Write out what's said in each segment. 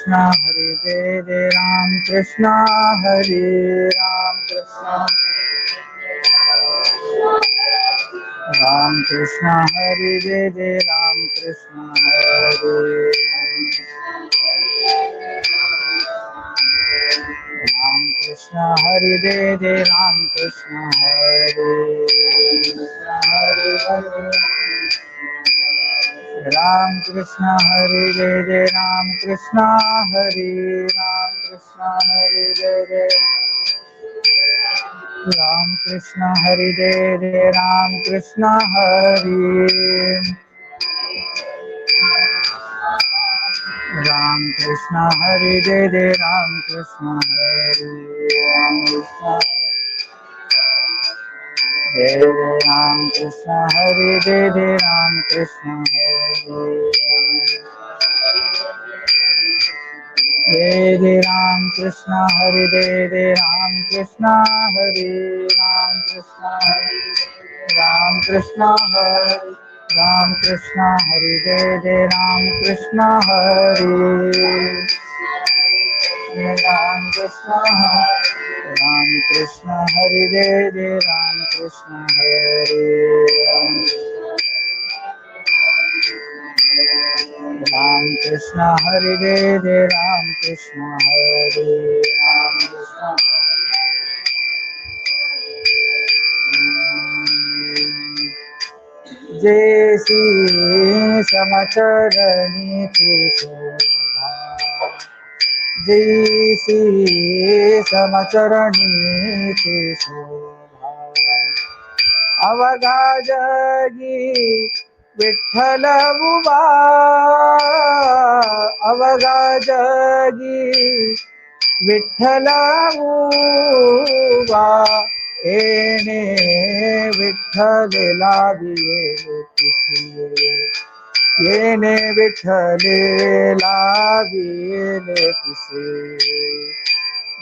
Krishna Hare Jai Jai Ram Krishna Hare Ram Krishna Ram Krishna Hare Jai Jai Ram Krishna Hare Ram Krishna Hare Jai Jai Ram Krishna Hare Ram Krishna Hare Jai Jai Ram Krishna Hare Ram Krishna Hare Jai Jai Ram Krishna Hare Jai Jai Ram Krishna Hare Ram Krishna Hare Jai Jai Ram Krishna Hare Ram Krishna Hare Jai Jai Ram Krishna Hare Jai Jai Ram Krishna Hare Jai Jai Ram Krishna Hare Ram Krishna Hare Ram Krishna Hare Ram Krishna Hare Jai Jai Ram Krishna Hare Ram Krishna Ram Krishna Hare Jai Jai Ram Krishna Hare Ram Krishna Hare Jai Jai Ram Krishna Hare Ram Krishna Jai Shri Samacharani Shobha Jai Shri Samacharani Shobha Avagha Jagi Vitthal Buva Avagha Jagi Vitthal Buva Ene Vitthal Laviye Kisiye Ene Vitthal Laviye Kisiye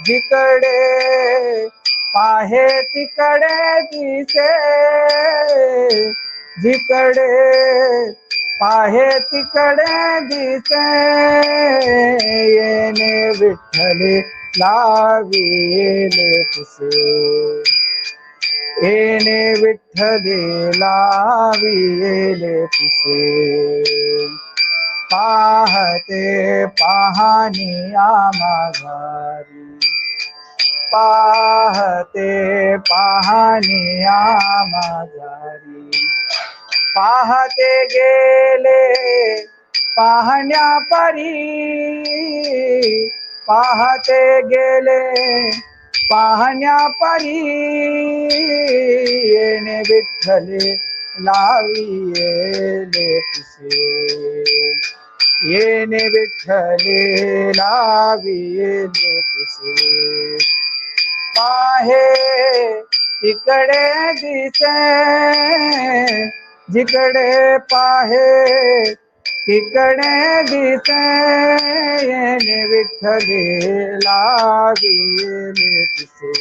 Jikade पाहे तिकडे दिसे जिकडे पाहे तिकडे दिसे येणे विठ्ठले la Vella तुसे येणे विठ्ठले लाविले तुसे पाहते पाहणी आम्हारी पाहते पाहनिया माझारी पाहते गेले पाहण्या परी पाहते गेले पाहण्या परी येणे विठ्ठले लाविले तुसे येणे विठ्ठले लाविले तुसे पाहे इकडे दिसे जिकडे पाहे तिकडे दिसे येणे विठ्ठले लाविले तुसे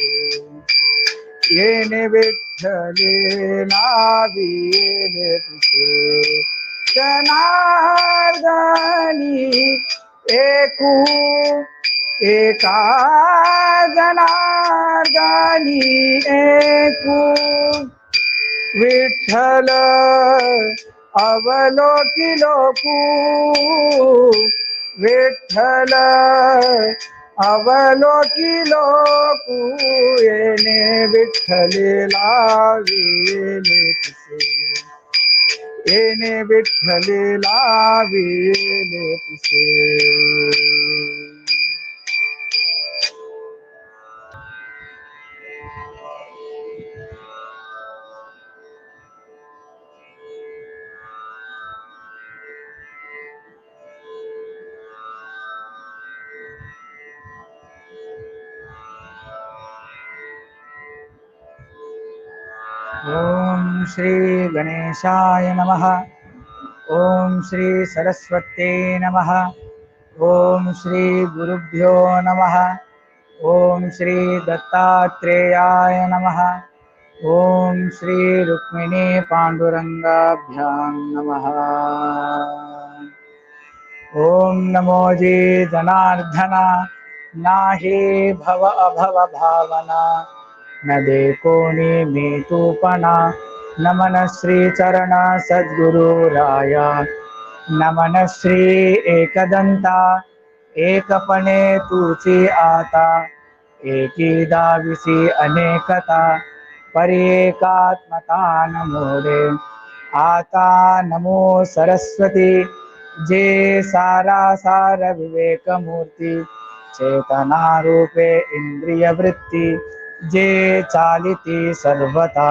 येणे विठ्ठले लाविले तुसे जनार्दनी एकू एका जनार्दनी एकू विठ्ठल अवलोकिलोकू विठ्ठल अवलोकिलोकू येणे विठ्ठले लाविले तुसे येणे विठ्ठले लाविले तुसे ओम श्री गणेशाय नमः ओम श्री सरस्वत्यै नमः ओम श्री गुरुभ्यो नमः ओम श्री दत्तात्रेयाय नमः ओम श्री रुक्मिणी पांडुरंगाभ्यां नमः ओम नमो जी जनार्दना नाही भव अभव भावना न देखोनी मी तूपना नमन श्री चरण सद्गुरु राया नमन श्री एकदंता एकपणे तुची आता एकी दाविसी अनेकता परी एकात्मता नमोरे आता नमो सरस्वती जे सारासार विवेक मूर्ती चेतना रूपे इंद्रिय वृत्ती जे चालिती सर्वथा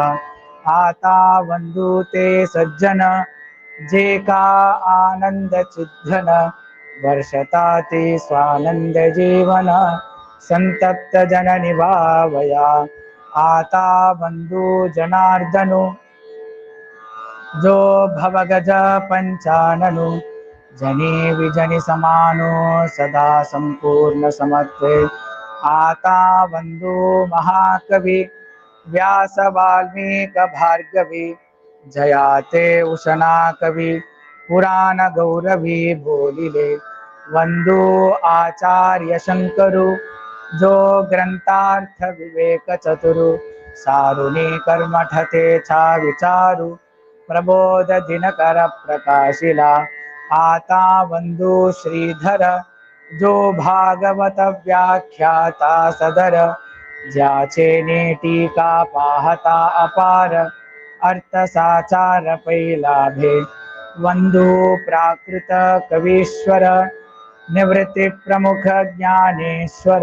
आता वंदू ते सज्जन जे का आनंद चिद्धन वर्षता ते स्वानंद जीवन संतप्त जन निभावया आता बंधू जनार्दनु जो भवगज पंचाननु जनी विजनी समानो सदा संपूर्ण समत्वे आता बंधू महाकवि व्यास वाल्मीक भार्गवी जयाते उशना कवि पुराण गौरवी बोलिले वंदू आचार्य शंकरु जो ग्रंथार्थ विवेक चतुरु सारुणी कर्मठते छा विचारु प्रबोध दिनकर प्रकाशिला आता वंदू श्रीधर जो भागवत व्याख्याता सदर ज्याचे टीका पाहता अपार अर्थ साचार पैलाभे वंदू प्राकृत कवीश्वर निवृत्ति प्रमुख ज्ञानेश्वर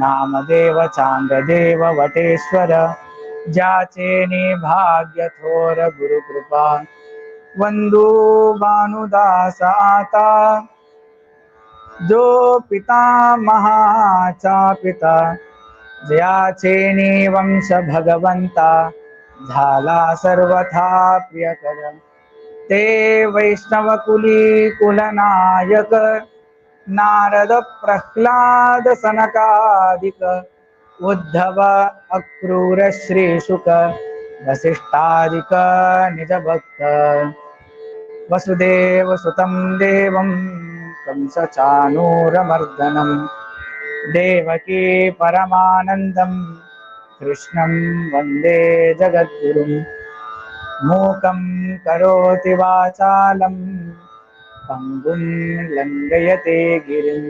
नामदेव चांगदेव वटेश्वर ज्याचे भाग्य थोर गुरुकृपा वंदू भानुदास आता जो पिता महाचा पिता ज्याचे वंश भगवंता झाला सर्वथा प्रियकर ते वैष्णव कुली कुलनायक नारद प्रह्लाद सनकादिक उद्धव अक्रूर श्री शुक वसिष्ठादिक निज भक्त वसुदेव सुतं देवं कंसचाणूरमर्दनं देवकी परमानन्दं कृष्णं वन्दे जगद्गुरुं मूकं करोति वाचालं पंगुं लंघयते गिरिं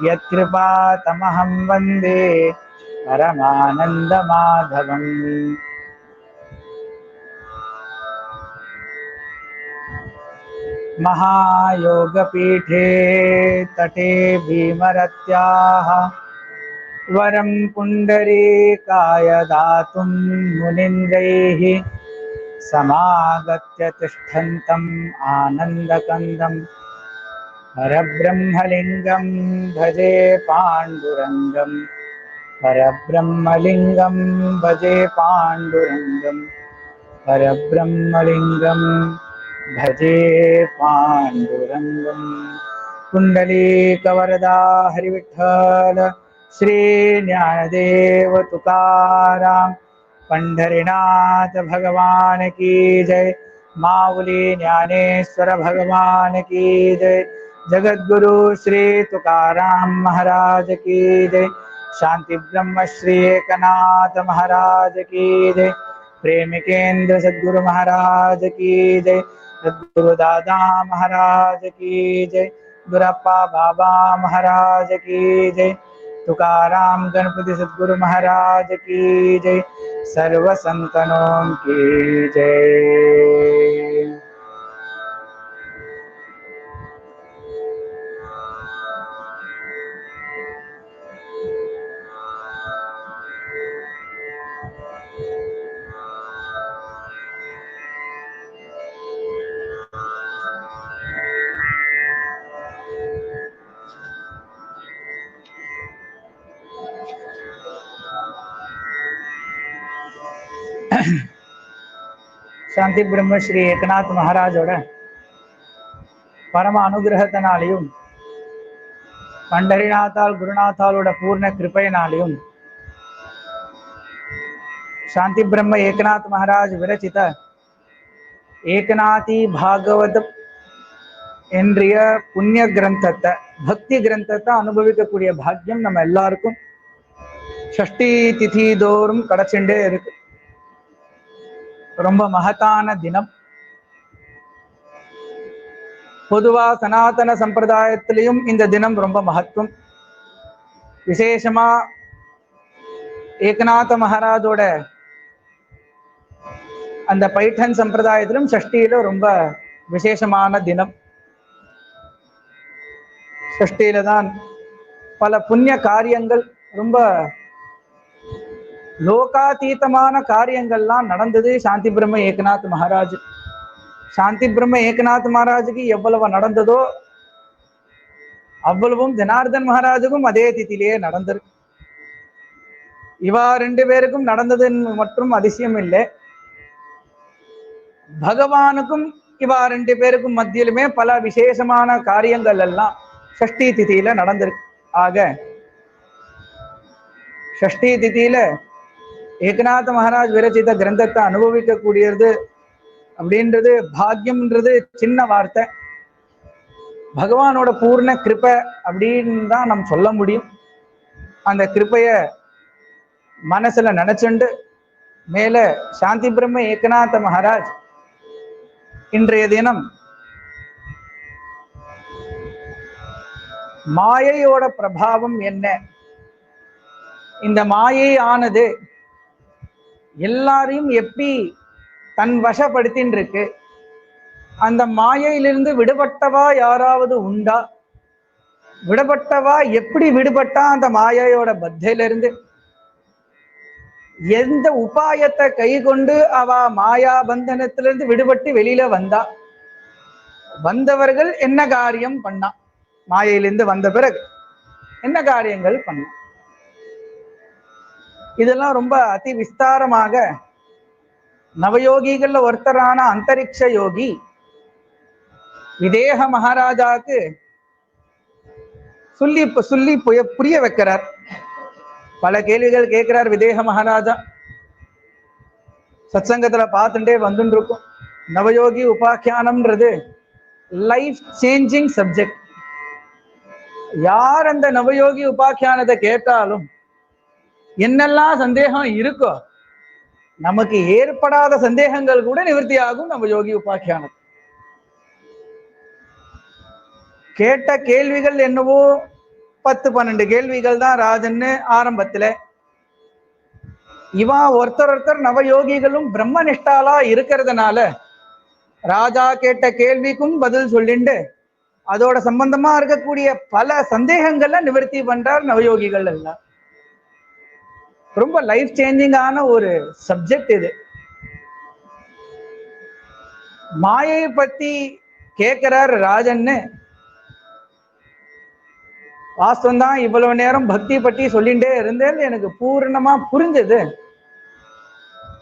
यत्कृपातमहं वन्दे परमानन्दमाधवम् महायोगपीठे तटे भीमरत्याः वरं पुण्डरीकाय दातुं मुनीन्द्रैः समागत्य तिष्ठन्तम् आनन्दकन्दं परब्रह्मलिङ्गं भजे पाण्डुरङ्गं परब्रह्मलिङ्गं भजे पाण्डुरङ्गं परब्रह्मलिङ्गं भजे पाण्डुरङ्गं कुण्डलीकवरदा हरिविठ्ठल श्री ज्ञानदेव तुकाराम पंढरीनाथ भगवान की जय माऊली ज्ञानेश्वर भगवान की जय जगद्गुरु श्री तुकाराम महाराज की जय शांति ब्रह्म श्री एकनाथ महाराज की जय प्रेमिकेंद्र सद्गुरु महाराज की जय सद्गुरु दादा महाराज की जय गुरप्पा बाबा महाराज की जय तुकाराम गणपति सद्गुरु महाराज की जय सर्व संतनों की जय। சாந்தி பிரம்ம ஸ்ரீ ஏகநாத் மகாராஜோட பரம அனுகிரகத்தினாலையும் பண்டரிநாத்தால் குருநாத்தாலோட பூர்ண கிருபையினாலையும் शांति ब्रह्म एकनाथ महाराज विरचित एकनाथी भागवत இன்றைய புண்ணிய கிரந்தத்தை பக்தி கிரந்தத்தை அனுபவிக்கக்கூடிய பாக்கியம் நம்ம எல்லாருக்கும் ஷஷ்டி திதி தோறும் கிடைச்சுட்டே இருக்கு. ரொம்ப மகத்தான தினம். பொதுவா சனாதன சம்பிரதாயத்திலையும் இந்த தினம் ரொம்ப மகத்துவம். விசேஷமா ஏகநாத மகாராஜோட அந்த பைட்டன் சம்பிரதாயத்திலும் ஷஷ்டியில ரொம்ப விசேஷமான தினம். ஷஷ்டியில தான் பல புண்ணிய காரியங்கள், ரொம்ப லோகாதீதமான காரியங்கள்லாம் நடந்தது சாந்தி பிரம்ம ஏகநாத் மகாராஜ். சாந்தி பிரம்ம ஏகநாத் மகாராஜுக்கு எவ்வளவு நடந்ததோ அவ்வளவும் ஜனார்தன் மகாராஜுக்கும் அதே திதியிலேயே நடந்திருக்கு. இவா ரெண்டு பேருக்கும் நடந்ததுன்னு மற்றும் அதிசயம் இல்லை, பகவானுக்கும் இவா ரெண்டு பேருக்கும் மத்தியிலுமே பல விசேஷமான காரியங்கள் எல்லாம் ஷஷ்டி திதியில நடந்திருக்கு. ஆக ஷஷ்டி திதியில ஏகநாத மகாராஜ் விரச்சித கிரந்தத்தை அனுபவிக்க கூடியது அப்படின்றது பாக்கியம்ன்றது சின்ன வார்த்தை. பகவானோட பூர்ண கிருபை அப்படின்னு தான் நம்ம சொல்ல முடியும். அந்த கிருபைய மனசுல நினைச்சுண்டு மேல சாந்தி பிரம்ம ஏகநாத மகாராஜ் இன்றைய தினம் மாயையோட பிரபாவம் என்ன, இந்த மாயை ஆனது எல்லாரையும் எப்படி தன் வசப்படுத்தின்னு இருக்கு, அந்த மாயையிலிருந்து விடுபட்டவா யாராவது உண்டா, விடுபட்டவா எப்படி விடுபட்டா அந்த மாயையோட பத்தையிலிருந்து, எந்த உபாயத்தை கை கொண்டு அவ மாயா பந்தனத்திலிருந்து விடுபட்டு வெளியில வந்தா, வந்தவர்கள் என்ன காரியம் பண்ணா, மாயையிலிருந்து வந்த பிறகு என்ன காரியங்கள் பண்ணா, இதெல்லாம் ரொம்ப அதி விஸ்தாரமாக நவயோகிகள்ல ஒருத்தரான அந்தரிக்ஷ யோகி விதேக மகாராஜாக்கு சொல்லி புரிய வைக்கிறார். பல கேள்விகள் கேட்கிறார் விதேக மகாராஜா. சத்சங்கத்துல பார்த்துட்டே வந்துட்டு இருக்கும். Navayogi உபாக்கியானம்ன்றது life changing subject. யார் அந்த நவயோகி உபாக்கியானத்தை கேட்டாலும் என்னெல்லாம் சந்தேகம் இருக்கோ, நமக்கு ஏற்படாத சந்தேகங்கள் கூட நிவர்த்தி ஆகும் நவயோகி உபாக்கியானம். கேட்ட கேள்விகள் என்னவோ 10-12 கேள்விகள் தான் ராஜன்னு ஆரம்பத்துல. இவா ஒருத்தர் நவயோகிகளும் பிரம்மனிஷ்டாலா இருக்கிறதுனால ராஜா கேட்ட கேள்விக்கும் பதில் சொல்லிண்டு அதோட சம்பந்தமா இருக்கக்கூடிய பல சந்தேகங்கள்ல நிவர்த்தி பண்றார் நவயோகிகள் எல்லாம். ரொம்ப லைஃப் சேஞ்சிங்கான ஒரு சப்ஜெக்ட் இது. மாயை பத்தி கேட்கிறார் ராஜன்னு. வாஸ்தவம் தான், இவ்வளவு நேரம் பக்தி பற்றி சொல்லிட்டே இருந்தேன், எனக்கு பூர்ணமா புரிஞ்சது.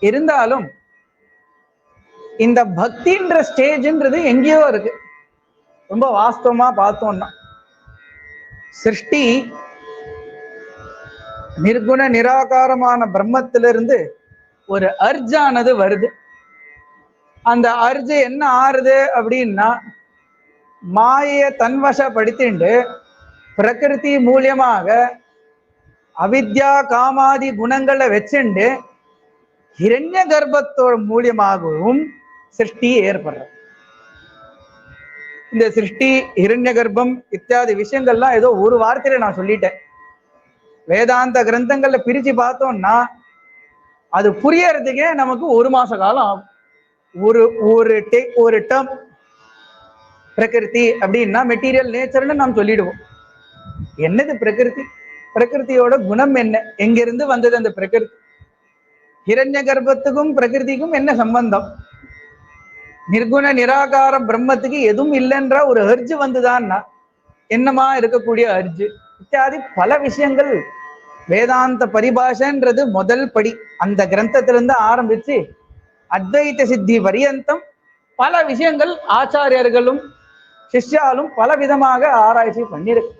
இருந்தாலும் இந்த பக்தின்ற ஸ்டேஜ்ன்றது எங்கேயோ இருக்கு. ரொம்ப வாஸ்தவமா பார்த்தோம்னா சிருஷ்டி நிர்குண நிராகாரமான பிரம்மத்திலிருந்து ஒரு அர்ஜானது வருது. அந்த அர்ஜு என்ன ஆறுது அப்படின்னா, மாயை தன்வசப்படுத்திண்டு பிரகிருதி மூலியமாக அவித்யா காமாதி குணங்களை வச்சுண்டு ஹிரண்ய கர்ப்பத்தோட மூலியமாகவும் சிருஷ்டி ஏற்படுறது. இந்த சிருஷ்டி ஹிரண்ய கர்ப்பம் இத்தியாதி விஷயங்கள்லாம் ஏதோ ஒரு வார்த்தையில நான் சொல்லிட்டேன். வேதாந்த கிரந்தங்கள்ல பிரிச்சு பார்த்தோம்னா அது புரியறதுக்கே நமக்கு 1 மாச காலம் ஆகும். ஒரு டேர்ம் பிரகிருதி அப்படின்னா மெட்டீரியல் நேச்சர்னு நாம் சொல்லிடுவோம். என்னது பிரகிருதி, பிரகிருதியோட குணம் என்ன, எங்கிருந்து வந்தது அந்த பிரகிருதி, ஹிரண்ய கர்ப்பத்துக்கும் பிரகிருதிக்கும் என்ன சம்பந்தம், நிர்குண நிராகார பிரம்மத்துக்கு எதுவும் இல்லைன்ற ஒரு அர்ஜு வந்துதான்னா என்னமா இருக்கக்கூடிய அர்ஜு இத்தியாதி பல விஷயங்கள். வேதாந்த பரிபாஷன்றது முதல் படி. அந்த கிரந்தத்திலிருந்து ஆரம்பிச்சு அத்வைத சித்தி பரியந்தம் பல விஷயங்கள் ஆச்சாரியர்களும் சிஷ்யாலும் பல விதமாக ஆராய்ச்சி பண்ணிருக்கு.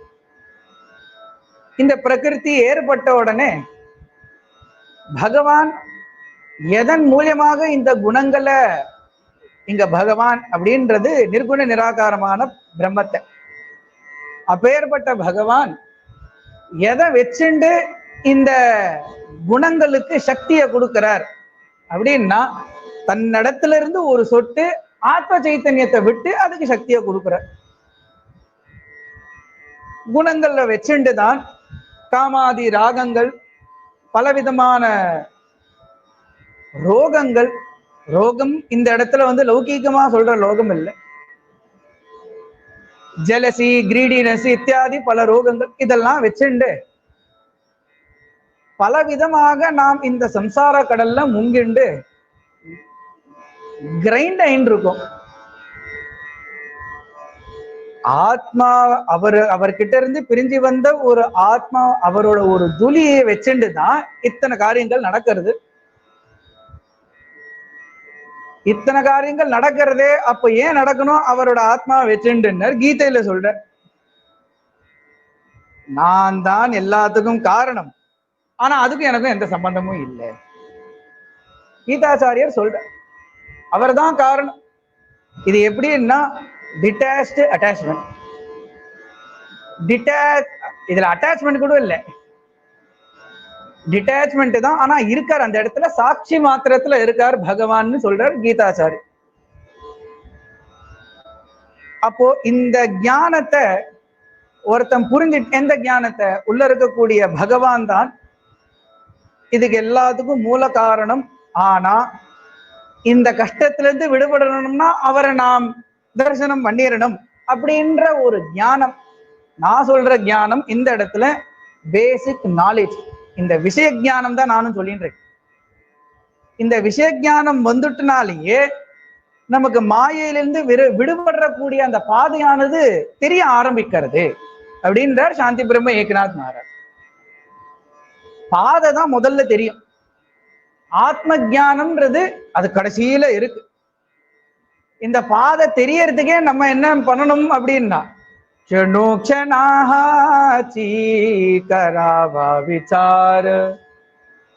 இந்த பிரகிருதி ஏற்பட்ட உடனே பகவான் எதன் மூலியமாக இந்த குணங்களை இங்க பகவான் அப்படின்றது நிர்குண நிராகாரமான பிரம்மத்தை. அப்பேற்பட்ட பகவான் எதை வச்சுண்டு இந்த குணங்களுக்கு சக்தியை கொடுக்கிறார் அப்படின்னா, தன்னிடத்துல இருந்து ஒரு சொட்டு ஆத்ம சைத்தன்யத்தை விட்டு அதுக்கு சக்தியை கொடுக்கிறார். குணங்கள்ல வச்சுண்டு தான் காமாதி ராகங்கள், பலவிதமான ரோகங்கள். ரோகம் இந்த இடத்துல வந்து லௌகீகமா சொல்ற ரோகம் இல்லை, ஜெலசி, கிரீடினஸ் இத்தியாதி பல ரோகங்கள். இதெல்லாம் வச்சுண்டு பலவிதமாக நாம் இந்த சம்சார கடல்ல முங்கிண்டு கிரைண்ட் ஆயின்னு இருக்கோம். ஆத்மா அவர்கிட்ட இருந்து பிரிஞ்சு வந்த ஒரு ஆத்மா, அவரோட ஒரு துளியை வச்சுண்டு தான் இத்தனை காரியங்கள் நடக்கிறது. இத்தனை காரியங்கள் நடக்கிறதே அப்ப ஏன் நடக்கணும்? அவரோட ஆத்மாவை வச்சுண்டு கீதையில சொல்ற, நான் தான் எல்லாத்துக்கும் காரணம், ஆனா அதுக்கும் எனக்கும் எந்த சம்பந்தமும் இல்லை. கீதாச்சாரியர் சொல்ற, அவர் தான் காரணம். இது எப்படின்னா டிட்டாச்டு அட்டாச்மெண்ட். இதுல அட்டாச்மெண்ட் கூட இல்லை, டிட்டாச்மெண்ட் தான். ஆனா இருக்கார் அந்த இடத்துல, சாட்சி மாத்திரத்துல இருக்கார் பகவான் சொல்றார் கீதாச்சாரி. அப்போ இந்த ஞானத்தை ஒருத்தன் புரிஞ்சிட்டு, எந்த ஞானத்தை? உள்ள இருக்கக்கூடிய பகவான் தான் இதுக்கு எல்லாத்துக்கும் மூல காரணம். ஆனா இந்த கஷ்டத்திலிருந்து விடுபடணும்னா அவரை நாம் தரிசனம் பண்ணிடணும் அப்படின்ற ஒரு ஞானம். நான் சொல்ற ஞானம் இந்த இடத்துல பேசிக் நாலேஜ், இந்த விஷய ஞானம் தான் நானும் சொல்லின்றேன். இந்த விஷய ஞானம் வந்துட்டுனாலேயே நமக்கு மாயையிலிருந்து விடுபடக்கூடிய அந்த பாதையானது தெரிய ஆரம்பிக்கிறது அப்படின்றார் சாந்தி பிரம்ம ஏகநாத் மகாராஜ். பாதை தான் முதல்ல தெரியும், ஆத்ம ஞானம்ன்றது அது கடைசியில இருக்கு. இந்த பாதை தெரியறதுக்கே நம்ம என்ன பண்ணணும் அப்படின்னா, கராவா விசார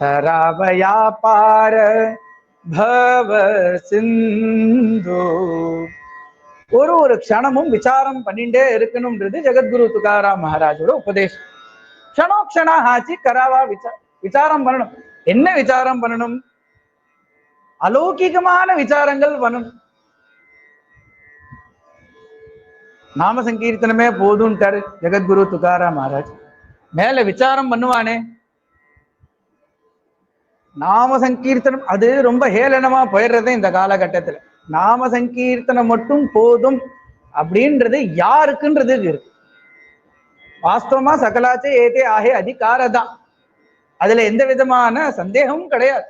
தராவயா பார பவ சிந்து. ஒரு க்ஷணமும் விசாரம் பண்ணிட்டே இருக்கணும்ன்றது ஜெகத்குரு துகாராம் மகாராஜோட உபதேசம். க்ஷணோக்ஷணாச்சி கராவா விசாரம் பண்ணணும். என்ன விசாரம் பண்ணணும்? அலௌகிகமான விசாரங்கள் பண்ணணும். நாம சங்கீர்த்தனமே போதும்ட்டாரு ஜெகத்குரு துகாராம் மகாராஜ். மேல விசாரம் பண்ணுவானே, நாம சங்கீர்த்தனம் அது ரொம்ப ஹேளனமா போயிடுறது இந்த காலகட்டத்துல. நாம சங்கீர்த்தனம் மட்டும் போதும் அப்படின்றது யாருக்குன்றது இருக்கு. வாஸ்தவமா சகலாச்சே ஏதே ஆகே அதிகாரதான், அதுல எந்த விதமான சந்தேகமும் கிடையாது.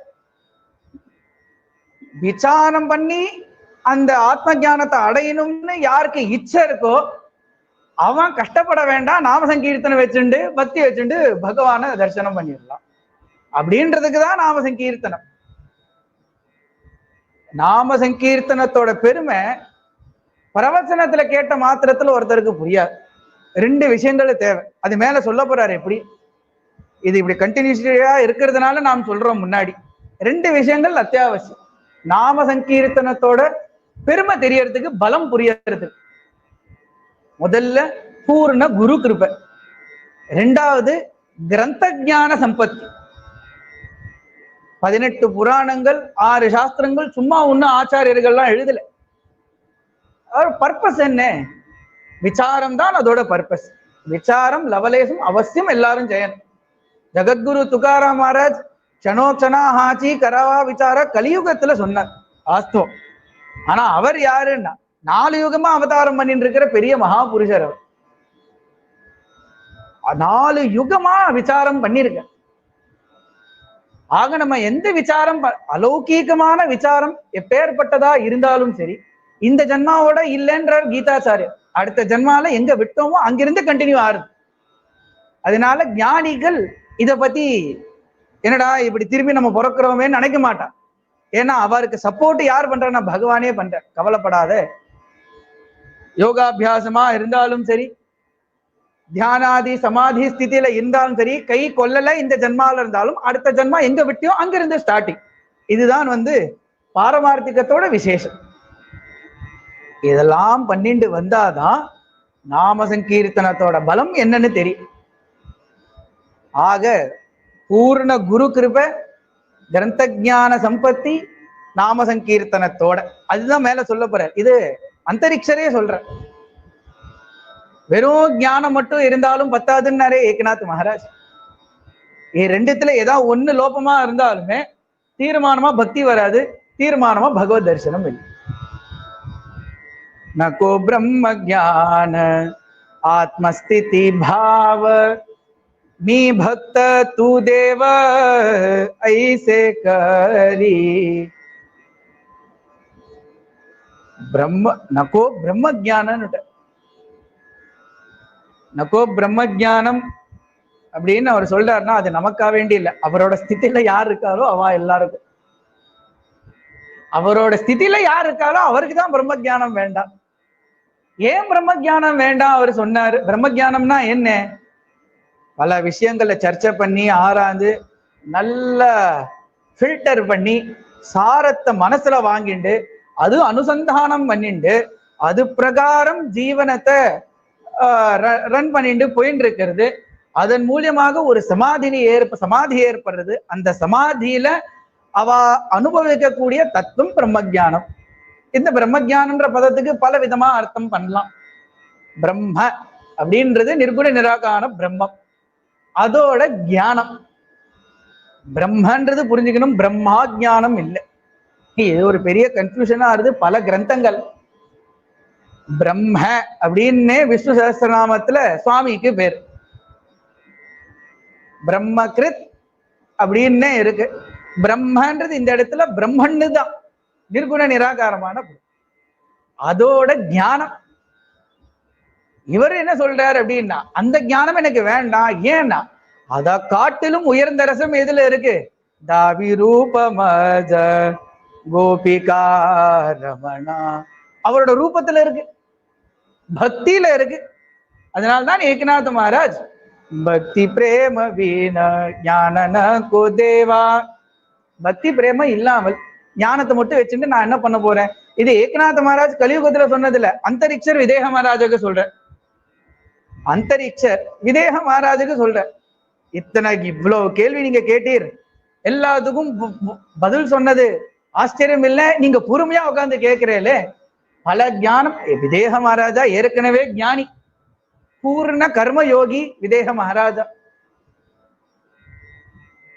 விசாரம் பண்ணி அந்த ஆத்ம ஞானத்தை அடையணும்னு யாருக்கு இச்சை இருக்கோ அவன் கஷ்டப்பட வேண்டாம், நாம சங்கீர்த்தனை வச்சுண்டு பக்தி வச்சுண்டு பகவான தரிசனம் பண்ணிடலாம் அப்படின்றதுக்கு தான் நாம சங்கீர்த்தனம். நாம சங்கீர்த்தனத்தோட பெருமை பிரவச்சனத்துல கேட்ட மாத்திரத்துல ஒருத்தருக்கு புரியாது. ரெண்டு விஷயங்கள் தேவை. அது மேல சொல்ல போறாரு. எப்படி இது இப்படி கண்டினியூஸா இருக்கிறதுனால நாம் சொல்றோம். முன்னாடி ரெண்டு விஷயங்கள் அத்தியாவசியம். நாம சங்கீர்த்தனத்தோட பெருமை தெரியறதுக்கு, பலம் புரியறதுக்கு முதல்ல பூர்ண குரு கிருபை, ரெண்டாவது கிரந்த ஞான சம்பத்தி. 18 புராணங்கள், 6 சாஸ்திரங்கள் சும்மா ஒன்னும் ஆச்சாரியர்கள்லாம் எழுதல. பர்பஸ் என்ன? விசாரம் தான் அதோட பர்பஸ். விசாரம் லவலேசம் அவசியம் எல்லாரும் செய்யணும். ஜெகத்குரு துகாராம் மகாராஜ் க்ஷணோக்ஷணா ஹாச்சி கராவா விசார கலியுகத்துல சொன்னார், வாஸ்தவம். ஆனா அவர் யாருன்னா 4 யுகமா அவதாரம் பண்ணிட்டு இருக்கிற பெரிய மகாபுருஷர். அவர் 4 யுகமா விசாரம் பண்ணிருக்க. ஆக நம்ம எந்த விசாரம், அலௌகீகமான விசாரம் எப்பேற்பட்டதா இருந்தாலும் சரி, இந்த ஜன்மாவோட இல்லைன்றார் கீதாச்சாரியர். அடுத்த ஜன்மால எங்க விட்டோமோ அங்கிருந்து கண்டினியூ ஆறுது. அதனால ஞானிகள் இத பத்தி என்னடா இப்படி திரும்பி நம்ம பிறக்கிறோமே நினைக்க மாட்டான். ஏன்னா அவருக்கு சப்போர்ட் யார் பண்றா? பகவானே பண்ற. கவலைப்படாத. யோகாபியாசமா இருந்தாலும் சரி, தியானாதி சமாதி ஸ்திதியில இருந்தாலும் சரி, கை கொல்லல இந்த ஜென்மால இருந்தாலும் அடுத்த ஜென்மா எங்க விட்டியோ அங்கிருந்து ஸ்டார்டிங். இதுதான் பாரமார்த்திகத்தோட விசேஷம். இதெல்லாம் பண்ணிட்டு வந்தாதான் நாம சங்கீர்த்தனத்தோட பலம் என்னன்னு தெரியும். ஆக பூர்ண குரு கிருபை, கிரந்த ஞான சம்பத்தி, நாம சங்கீர்த்தனத்தோட, அதுதான் மேல சொல்ல போற. இது அந்தரிக்ஷரே சொல்ற. வெறும் ஞானம் மட்டும் இருந்தாலும் பத்தாதுன்னாரே ஏகநாத் மகாராஜ். ரெண்டுத்துல ஏதாவது ஒண்ணு லோபமா இருந்தாலுமே தீர்மானமா பக்தி வராது, தீர்மானமா பகவத் தரிசனம் இல்லை. நகோ பிரம்ம ஜான ஆத்மஸ்திதி பாவ மீ பக்த தூ தேவ ஐசே கரி. பிரம்ம நகோ பிரம்ம ஜானம், நகோ பிரம்ம ஜானம் அப்படின்னு அவர் சொல்றாருன்னா அது நமக்கா வேண்டி இல்லை. அவரோட ஸ்திதியில யார் இருக்காரோ அவ எல்லாருக்கும், அவரோட ஸ்திதியில யார் இருக்காரோ அவருக்கு தான் பிரம்ம ஜானம் வேண்டாம். ஏன் பிரம்ம ஜானம் வேண்டாம் அவர் சொன்னாரு? பிரம்ம ஜானம்னா என்ன? பல விஷயங்களை சர்ச்சை பண்ணி ஆராய்ந்து நல்ல ஃபில்டர் பண்ணி சாரத்தை மனசுல வாங்கிண்டு அது அனுசந்தானம் பண்ணிண்டு அது பிரகாரம் ஜீவனத்தை ரன் பண்ணிட்டு போயிட்டு இருக்கிறது. அதன் மூலியமாக ஒரு சமாதி ஏற்படுறது. அந்த சமாதியில அவ அனுபவிக்கக்கூடிய தத்துவம் பிரம்மஜானம். இந்த பிரம்மஜானம்ன்ற பதத்துக்கு பல விதமா அர்த்தம் பண்ணலாம். பிரம்ம அப்படின்றது நிர்குண நிராகார பிரம்மம், அதோட ஞானம். பிரம்மன்றது புரிஞ்சுக்கணும், பிரம்மா ஜானம் இல்லை. இது ஒரு பெரிய கன்ஃபியூஷனா இருக்கு பல கிரந்தங்கள். பிரம்ம அப்படின்னு விஷ்ணு சஹஸ்ரநாமத்துல சுவாமிக்கு பேர், பிரம்மகிருத் அப்படின்னு இருக்கு. பிரம்மன்றது இந்த இடத்துல பிரம்மன்னு தான், நிர்குண நிராகாரமான அதோட ஞானம். இவர் என்ன சொல்றாரு அப்படின்னா, அந்த ஞானம் எனக்கு வேண்டாம். ஏன்னா அத காட்டிலும் உயர்ந்த ரசம் எதுல இருக்கு? தாவி ரூபமஜ கோபிகா ரமணா, அவரோட ரூபத்துல இருக்கு, பக்தியில இருக்கு. அதனால்தான் ஏகநாத் மகாராஜ் பக்தி பிரேம வீண ஞானன கோ தேவா. பக்தி பிரேம இல்லாமல் ஞானத்தை மட்டும் வச்சுட்டு நான் என்ன பண்ண போறேன்? இது ஏகநாத் மகாராஜ் கலியுகத்துல சொன்னதுல அந்தரிக்ஷர் விதேக மகாராஜுக்கு சொல்ற, அந்தரிக்ஷர் விதேக மகாராஜுக்கு சொல்ற. இத்தனை இவ்வளவு கேள்வி நீங்க கேட்டீர், எல்லாத்துக்கும் பதில் சொன்னது ஆச்சரியம் இல்லை. நீங்க பொறுமையா உட்கார்ந்து கேட்கிறீங்களே, பல ஞானம். விதேக மகாராஜா ஏற்கனவே ஞானி, பூர்ண கர்ம யோகி விதேக மகாராஜா.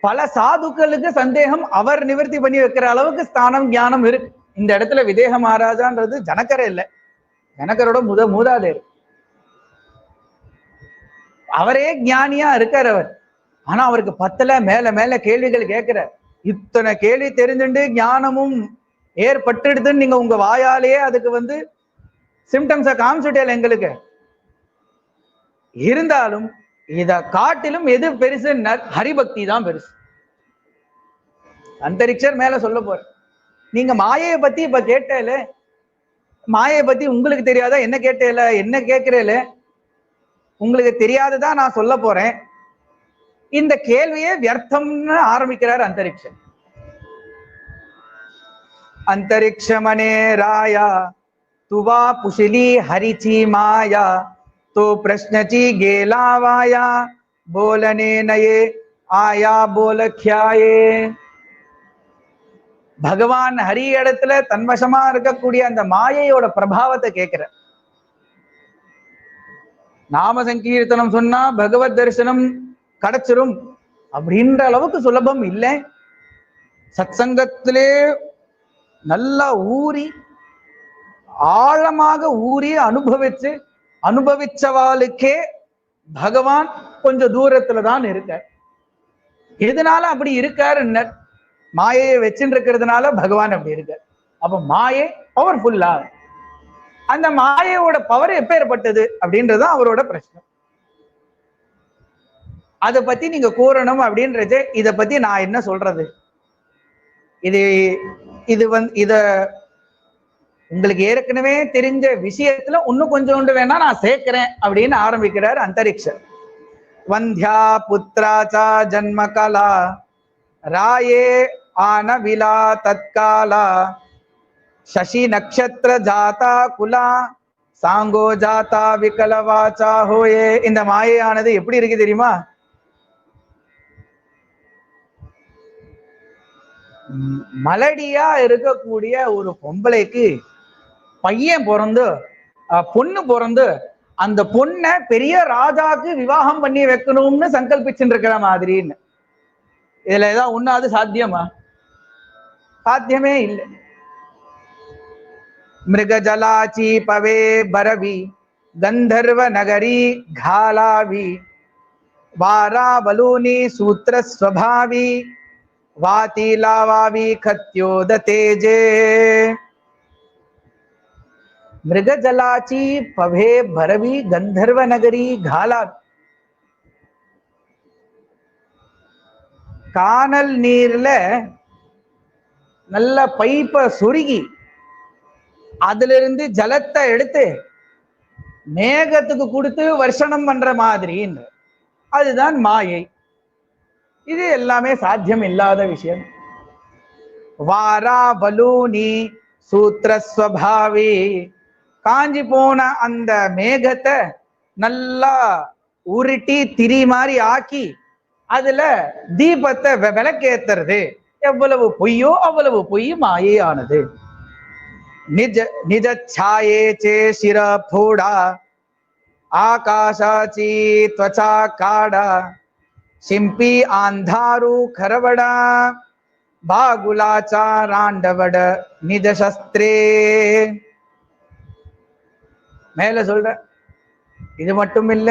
பல சாதுக்களுக்கு சந்தேகம் அவர் நிவர்த்தி பண்ணி வைக்கிற அளவுக்கு ஸ்தானம் ஞானம் இருக்கு. இந்த இடத்துல விதேக மகாராஜான்றது ஜனகர இல்லை, ஜனகரோட மூதாதையர். அவரே ஞானியா இருக்கார் அவர். ஆனா அவருக்கு பத்தல, மேல மேல கேள்விகள் கேட்கிற. இத்தனை கேள்வி தெரிஞ்சுண்டு ஞானமும் ஏற்பட்டுடுதுன்னு நீங்க உங்க வாயாலேயே அதுக்கு சிம்டம்ஸை காமிச்சுட்டேன் எங்களுக்கு. இருந்தாலும் இத காட்டிலும் எது பெருசு? ஹரிபக்தி தான் பெருசு. அந்தரிக்ஷர் மேல சொல்ல போற. நீங்க மாயையை பத்தி இப்ப கேட்டேல, மாயை பத்தி உங்களுக்கு தெரியாதா? என்ன கேட்டேல, என்ன கேட்கிறேல, உங்களுக்கு தெரியாததான் நான் சொல்ல போறேன். இந்த கேள்வியே வியர்த்தம்னு ஆரம்பிக்கிறார் அந்தரிக்ஷன். अंतरिक्षमने राया तुवा पुशली हरिची माया तो प्रश्नची गेला वाया बोलने नये आया बोलख्याये. பகவான் ஹரி இடத்துல தன்வசமா இருக்கக்கூடிய அந்த மாயையோட பிரபாவத்தை கேட்கிற. நாம சங்கீர்த்தனம் சொன்னா பகவத் தரிசனம் கிடைச்சிரும் அப்படின்ற அளவுக்கு சுலபம் இல்லை. சத்சங்கத்திலே நல்லா ஊறி ஆழமாக ஊறி அனுபவிச்சவாளுக்கே பகவான் கொஞ்சம் தூரத்துல தான் இருக்க. எதனால அப்படி இருக்காரு? மாயையை வச்சுட்டு இருக்கிறதுனால பகவான் அப்படி இருக்கார். அப்ப மாயை பவர்ஃபுல்லா? அந்த மாயையோட பவர் எப்பேற்பட்டது அப்படின்றதுதான் அவரோட பிரச்சனை. அதை பத்தி நீங்க கூறணும் அப்படின்றது. இதை பத்தி நான் என்ன சொல்றது? இத உங்களுக்கு ஏற்கனவே தெரிஞ்ச விஷயத்துல இன்னும் கொஞ்சோண்டு வேணா நான் சேர்க்கிறேன் அப்படின்னு ஆரம்பிக்கிறார் அந்தரிக்ஷர். வந்தியா புத்திராச்சா ஜன்மகலா ராயே ஆனவிலா தத்காலா சசி நக்ஷத்திர ஜாதா குலா சாங்கோ ஜாதா விகலவாச்சா ஹோயே. இந்த மாயையானது எப்படி இருக்கு தெரியுமா? மலடியா இருக்கக்கூடிய ஒரு பொம்பளைக்கு பையன் பிறந்து பொண்ணு பிறந்து அந்த பொண்ணை பெரிய ராஜாக்கு விவாகம் பண்ணி வைக்கணும்னு சங்கல்பிச்சுட்டு இருக்கிற மாதிரின்னு. இதுல ஏதாவது ஒண்ணாவது சாத்தியமா? சாத்தியமே இல்லை. மிருகஜலாச்சி பவே பரவி கந்தர்வ நகரி காலாவி வாரா பலூனி சூத்திர ஸ்வபாவி வாதி லாவாவி கத்யோத தேஜே. மிருகஜலாச்சி பவே பரவி கந்தர்வ நகரி காலா. கானல் நீர்ல நல்ல பைப்பை சொருகி அதுல இருந்து ஜலத்தை எடுத்து மேகத்துக்கு கொடுத்து வர்ஷணம் பண்ற மாதிரி, அதுதான் மாயை. இது எல்லாமே சாத்தியம் இல்லாத விஷயம். வாரா பலூனி சூத்திரஸ்வபாவி. காஞ்சி போன அந்த மேகத்தை நல்லா உருட்டி திரி மாதிரி ஆக்கி அதுல தீபத்தை விளக்கேத்துறது. எவ்வளவு பொய்யோ அவ்வளவு பொய் மாயையானது. நிஜ நிஜ சாயே சே சிர போடா ஆகாஷாச்சி त्वचा காடா சிம்பி ஆந்தாரு கரவடா பாகுலாச்சா ராண்டவட நிஜ சஸ்திரே. மேல சொல்ற இது மட்டும் இல்ல,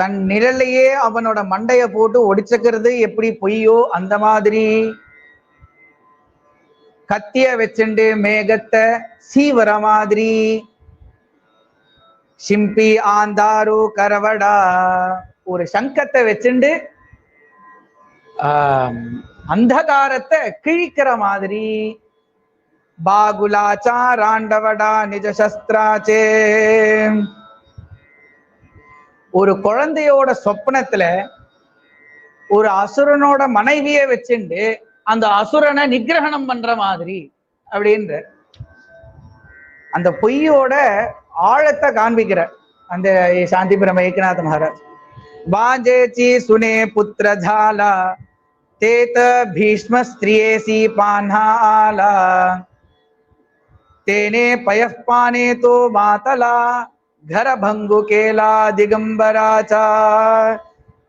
தன் நிழலையே அவனோட மண்டைய போட்டு ஒடிச்சுக்கிறது எப்படி பொய்யோ அந்த மாதிரி கத்திய வச்சுண்டு மேகத்தை சீவர மாதிரி. சிம்பி ஆந்தாரு கரவடா. ஒரு சங்கத்தை வச்சுண்டு அந்தகாரத்தை கிழிக்கிற மாதிரி. பாகுலாச்சா ராண்டவடா நிஜ சஸ்திராச்சே. ஒரு குழந்தையோட சொப்னத்துல ஒரு அசுரனோட மனைவியை வச்சுண்டு அந்த அசுரனை நிகிரகணம் பண்ற மாதிரி அப்படின்ற அந்த பொய்யோட ஆழத்தை காண்பிக்கிற அந்த சாந்தி பிரம ஏகநாத மகாராஜ். வாஜேச்சி சுனே புத்திர ஜாலா தேத பீஷ்ம ஸ்திரியேசி பான்ஹாலா தேனே பயப்பானே தோ மாதலா घर भंगु केला दिगंबराचा.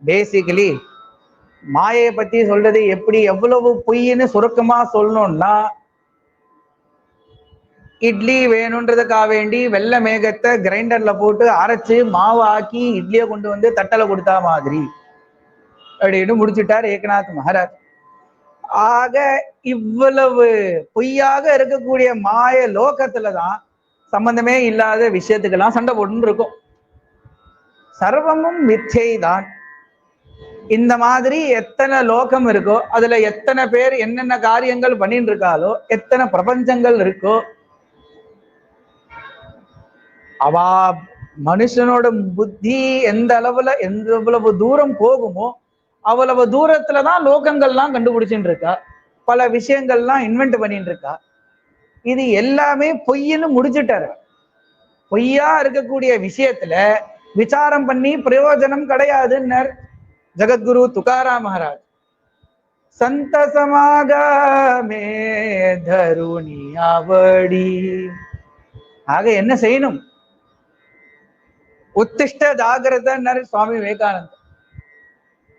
பேசிக்கலி மாயை பத்தி சொல்றது எப்படி எவ்வளவு பொய்ன்னு சுருக்கமா சொல்லணும்னா, இட்லி வேணும்ன்றதுக்காக வேண்டி வெள்ளை மேகத்தை கிரைண்டர்ல போட்டு அரைச்சு மாவு ஆக்கி இட்லியை கொண்டு வந்து தட்டலை கொடுத்தா மாதிரி அப்படின்னு முடிச்சுட்டார் ஏகநாத் மகாராஜ். ஆக இவ்வளவு பொய்யாக இருக்கக்கூடிய மாய லோகத்துலதான் சம்பந்தமே இல்லாத விஷயத்துக்கெல்லாம் சண்டை போட்டு இருக்கும். சர்வமும் மிச்சை தான். இந்த மாதிரி எத்தனை லோகம் இருக்கோ அதுல எத்தனை பேர் என்னென்ன காரியங்கள் பண்ணிட்டு இருக்காலோ, எத்தனை பிரபஞ்சங்கள் இருக்கோ, அவ மனுஷனோட புத்தி எந்த அளவுல எவ்வளவு தூரம் போகுமோ அவ்வளவு தூரத்துலதான் லோகங்கள்லாம் கண்டுபிடிச்சுட்டு இருக்கா, பல விஷயங்கள்லாம் இன்வென்ட் பண்ணிட்டு இருக்கா. இது எல்லாமே பொய்ன்னு முடிச்சுட்டாரு. பொய்யா இருக்கக்கூடிய விஷயத்துல விசாரம் பண்ணி பிரயோஜனம் கிடையாதுன்னு ஜகத்குரு துகாராம் மகாராஜ். சந்த சமாகமே தருணி அவடி. ஆக என்ன செய்யணும்? உத்திஷ்ட ஜாகிரதன் சுவாமி விவேகானந்தர்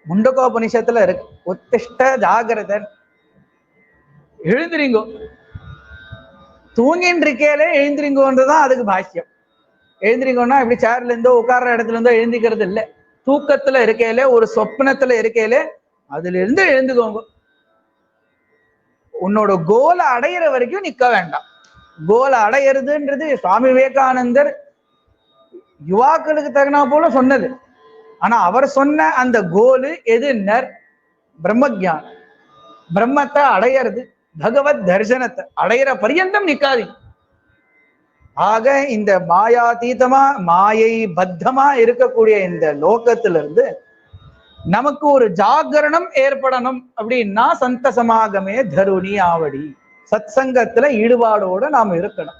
முண்டகோபனிஷத்துல இருக்கு. உத்திஷ்ட ஜாகிரதன், எழுந்திரிங்கோ. தூங்கின்னு இருக்கையிலே எழுந்திரிங்கோன்றதுதான் அதுக்கு பாஷ்யம். எழுந்திரிங்கோன்னா இப்படி சேர்ல இருந்தோ உட்கார்ற இடத்துல இருந்தோ எழுந்திக்கிறது இல்லை. தூக்கத்துல இருக்கையில, ஒரு சொப்னத்துல இருக்கையில அதுல இருந்து எழுந்துக்கோங்க. உன்னோட கோலை அடையிற வரைக்கும் நிக்க வேண்டாம். கோலை அடையிறதுன்றது சுவாமி விவேகானந்தர் யுவாக்களுக்கு தகுனா போல சொன்னது. ஆனா அவர் சொன்ன அந்த கோலு எதுன்னர்? பிரம்மஜானம். பிரம்மத்தை அடையிறது, பகவத் தரிசனத்தை அடையிற பரியந்தம் நிக்காதீங்க. ஆக இந்த மாயாதீதமா மாயை பத்தமா இருக்கக்கூடிய இந்த லோகத்திலிருந்து நமக்கு ஒரு ஜாகரணம் ஏற்படணும் அப்படின்னா சந்த சமாகமே தருணி ஆவடி. சத் சங்கத்துல ஈடுபாடோட நாம் இருக்கணும்,